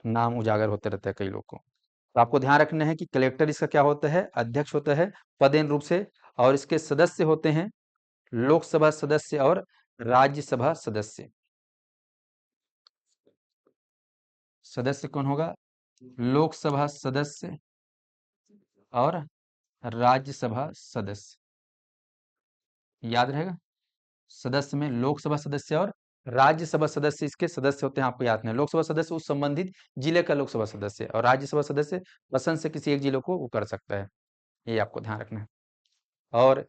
नाम उजागर होते रहता है कई लोग को। तो आपको ध्यान रखना है कि कलेक्टर इसका क्या होता है, अध्यक्ष होता है पदेन रूप से। और इसके सदस्य होते हैं लोकसभा सदस्य और राज्यसभा सदस्य। सदस्य कौन होगा? लोकसभा सदस्य और राज्यसभा सदस्य, याद रहेगा। सदस्य में लोकसभा सदस्य और राज्यसभा सदस्य इसके सदस्य होते हैं, आपको याद है। लोकसभा सदस्य उस संबंधित जिले का लोकसभा सदस्य, और राज्यसभा सदस्य पसंद से किसी एक जिले को वो कर सकता है। ये आपको ध्यान रखना है। और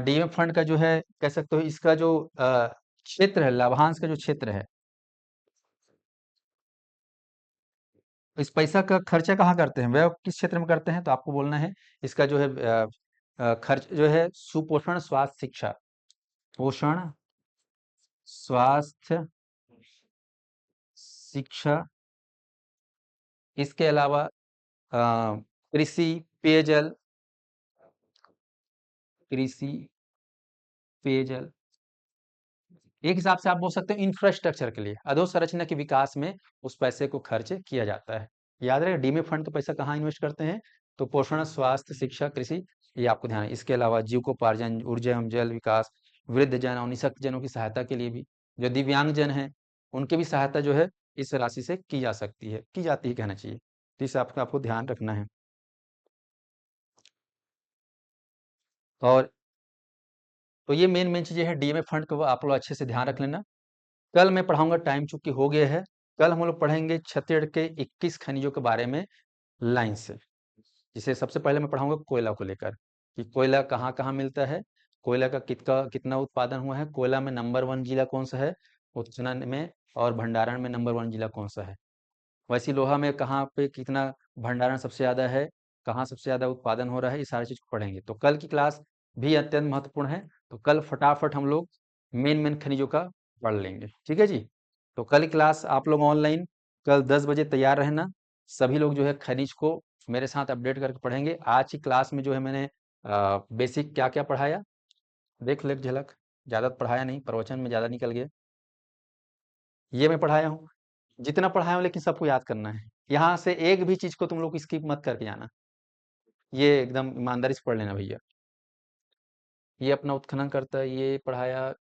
डीएम फंड का जो है, कह सकते हो इसका जो क्षेत्र है, लाभांश का जो क्षेत्र है, इस पैसा का खर्चा कहाँ करते हैं, वह किस क्षेत्र में करते हैं, तो आपको बोलना है इसका जो है खर्च जो है सुपोषण, स्वास्थ्य, शिक्षा, पोषण, स्वास्थ्य, शिक्षा, इसके अलावा कृषि, पेयजल, कृषि, पेयजल, एक हिसाब से आप बोल सकते हो इंफ्रास्ट्रक्चर के लिए, अधोसंरचना के विकास में उस पैसे को खर्च किया जाता है। याद रहे डीमे फंड का पैसा कहाँ इन्वेस्ट करते हैं, तो पोषण, स्वास्थ्य, शिक्षा, कृषि, ये आपको ध्यान है। इसके अलावा जीविकोपार्जन, ऊर्जा एवं जल विकास, वृद्ध जन और निःशक्त जनों की सहायता के लिए भी, जो दिव्यांग जन है उनकी भी सहायता जो है इस राशि से की जा सकती है, की जाती है कहना चाहिए। तो इस आपका आपको ध्यान रखना है। और तो ये मेन मेन चीजें हैं डीएमएफ फंड को, आप लोग अच्छे से ध्यान रख लेना। कल मैं पढ़ाऊंगा, टाइम चूंकि हो गया है, कल हम लोग पढ़ेंगे छत्तीसगढ़ के 21 खनिजों के बारे में लाइन से। जिसे सबसे पहले मैं पढ़ाऊंगा कोयला को लेकर, कि कोयला कहाँ कहाँ मिलता है, कोयला का कितना उत्पादन हुआ है, कोयला में नंबर 1 जिला कौन सा है उत्खनन में, और भंडारण में नंबर 1 जिला कौन सा है। वैसी लोहा में कहाँ पे कितना भंडारण सबसे ज़्यादा है, कहाँ सबसे ज़्यादा उत्पादन हो रहा है, ये सारी चीज़ को पढ़ेंगे। तो कल की क्लास भी अत्यंत महत्वपूर्ण है। तो कल फटाफट हम लोग मेन मेन खनिजों का पढ़ लेंगे, ठीक है जी। तो कल की क्लास आप लोग ऑनलाइन कल 10 बजे तैयार रहना। सभी लोग जो है खनिज को मेरे साथ अपडेट करके पढ़ेंगे। आज की क्लास में जो है मैंने बेसिक क्या क्या पढ़ाया देख ले एक झलक, ज़्यादा तो पढ़ाया नहीं, प्रवचन में ज़्यादा निकल गया। ये मैं पढ़ाया हूँ, जितना पढ़ाया हूँ, लेकिन सबको याद करना है। यहाँ से एक भी चीज को तुम लोग स्किप मत करके जाना, ये एकदम ईमानदारी से पढ़ लेना भैया। ये अपना उत्खनन करता है, ये पढ़ाया,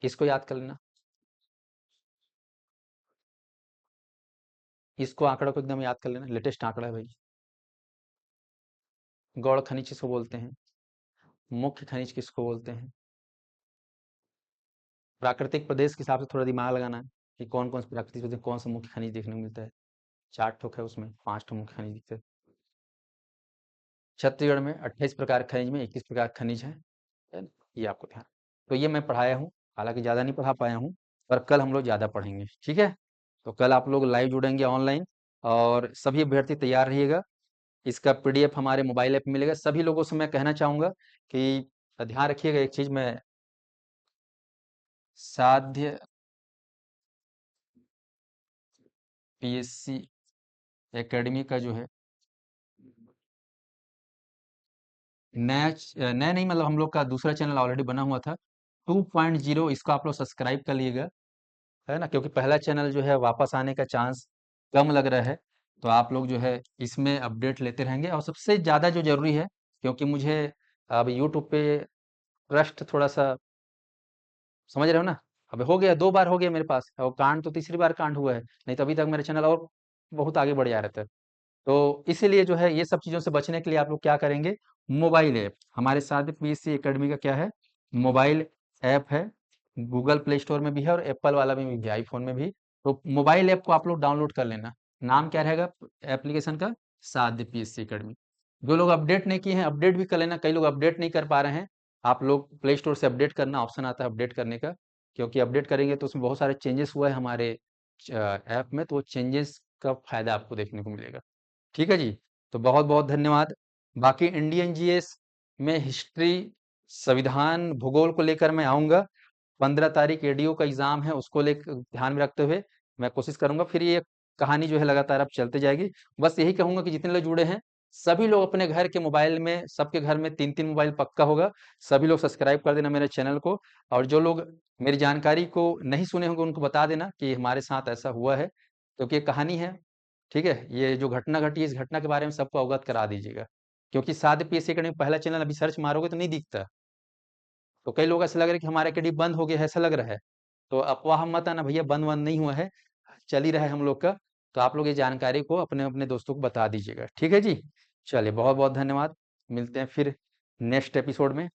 इसको याद कर लेना, इसको आंकड़ा को एकदम याद कर लेना, लेटेस्ट आंकड़ा है भाई, गौड़ खनिज इसको बोलते हैं। मुख्य खनिज किसको बोलते हैं? प्राकृतिक प्रदेश के हिसाब से थोड़ा दिमाग लगाना है कि कौन कौन से प्राकृतिक प्रदेश कौन सा मुख्य खनिज देखने को मिलता है। 4 ठोक है उसमें, 5 ठो मुख्य खनिज दिखते हैं। छत्तीसगढ़ में 28 प्रकार के खनिज में 21 प्रकार के खनिज है ना? ये आपको ध्यान। तो ये मैं पढ़ाया हूँ, हालांकि ज़्यादा नहीं पढ़ा पाया हूँ, पर कल हम लोग ज़्यादा पढ़ेंगे, ठीक है? तो कल आप लोग लाइव जुड़ेंगे ऑनलाइन, और सभी अभ्यर्थी तैयार रहिएगा। इसका पीडीएफ हमारे मोबाइल ऐप में मिलेगा। सभी लोगों से मैं कहना चाहूंगा कि ध्यान रखिएगा एक चीज में, साध्य पीएससी एकेडमी का जो है नया नहीं, मतलब हम लोग का दूसरा चैनल ऑलरेडी बना हुआ था 2.0, इसको आप लोग सब्सक्राइब कर लीजिएगा, है ना? क्योंकि पहला चैनल जो है वापस आने का चांस कम लग रहा है। तो आप लोग जो है इसमें अपडेट लेते रहेंगे, और सबसे ज़्यादा जो जरूरी है, क्योंकि मुझे अब यूट्यूब पे ट्रस्ट थोड़ा सा, समझ रहे हो ना? अब हो गया, 2 बार हो गया मेरे पास, और कांड तो तीसरी बार कांड हुआ है, नहीं तो अभी तक मेरा चैनल और बहुत आगे बढ़ जा रहा था। तो इसीलिए जो है ये सब चीज़ों से बचने के लिए आप लोग क्या करेंगे, मोबाइल ऐप हमारे साथ पीएससी एकेडमी का क्या है, मोबाइल ऐप है। गूगल प्ले स्टोर में भी है और एप्पल वाला में भी है, आईफोन में भी। तो मोबाइल ऐप को आप लोग डाउनलोड कर लेना। नाम क्या रहेगा एप्लीकेशन का? साध्य पीएससी एकेडमी। जो लोग अपडेट नहीं किए हैं अपडेट भी कर लेना, कई लोग अपडेट नहीं कर पा रहे हैं। आप लोग प्ले स्टोर से अपडेट करना, ऑप्शन आता है अपडेट करने का, क्योंकि अपडेट करेंगे तो उसमें बहुत सारे चेंजेस हुआ है हमारे ऐप में, तो वो चेंजेस का फायदा आपको देखने को मिलेगा। ठीक है जी। तो बहुत बहुत धन्यवाद। बाकी इंडियन जीएस में हिस्ट्री, संविधान, भूगोल को लेकर मैं आऊंगा। 15 तारीख एडीओ का एग्जाम है, उसको लेकर ध्यान में रखते हुए मैं कोशिश करूंगा। फिर ये कहानी जो है लगातार अब चलते जाएगी। बस यही कहूंगा कि जितने लोग जुड़े हैं सभी लोग अपने घर के मोबाइल में, सबके घर में 3-3 मोबाइल पक्का होगा, सभी लोग सब्सक्राइब कर देना मेरे चैनल को। और जो लोग मेरी जानकारी को नहीं सुने होंगे उनको बता देना कि हमारे साथ ऐसा हुआ है, क्योंकि ये कहानी है। ठीक है, ये जो घटना घटी है इस घटना के बारे में सबको अवगत करा दीजिएगा, क्योंकि साध्य पीएससी अकेडमी पहला चैनल अभी सर्च मारोगे तो नहीं दिखता। तो कई लोग ऐसा लग रहा है कि हमारा एकेडमी बंद हो गया है, ऐसा लग रहा है। तो अफवाह मत आना भैया, बंद वंद नहीं हुआ है, चल ही रहा है हम लोग का। तो आप लोग ये जानकारी को अपने अपने दोस्तों को बता दीजिएगा, ठीक है जी। चलिए बहुत बहुत धन्यवाद, मिलते हैं फिर नेक्स्ट एपिसोड में।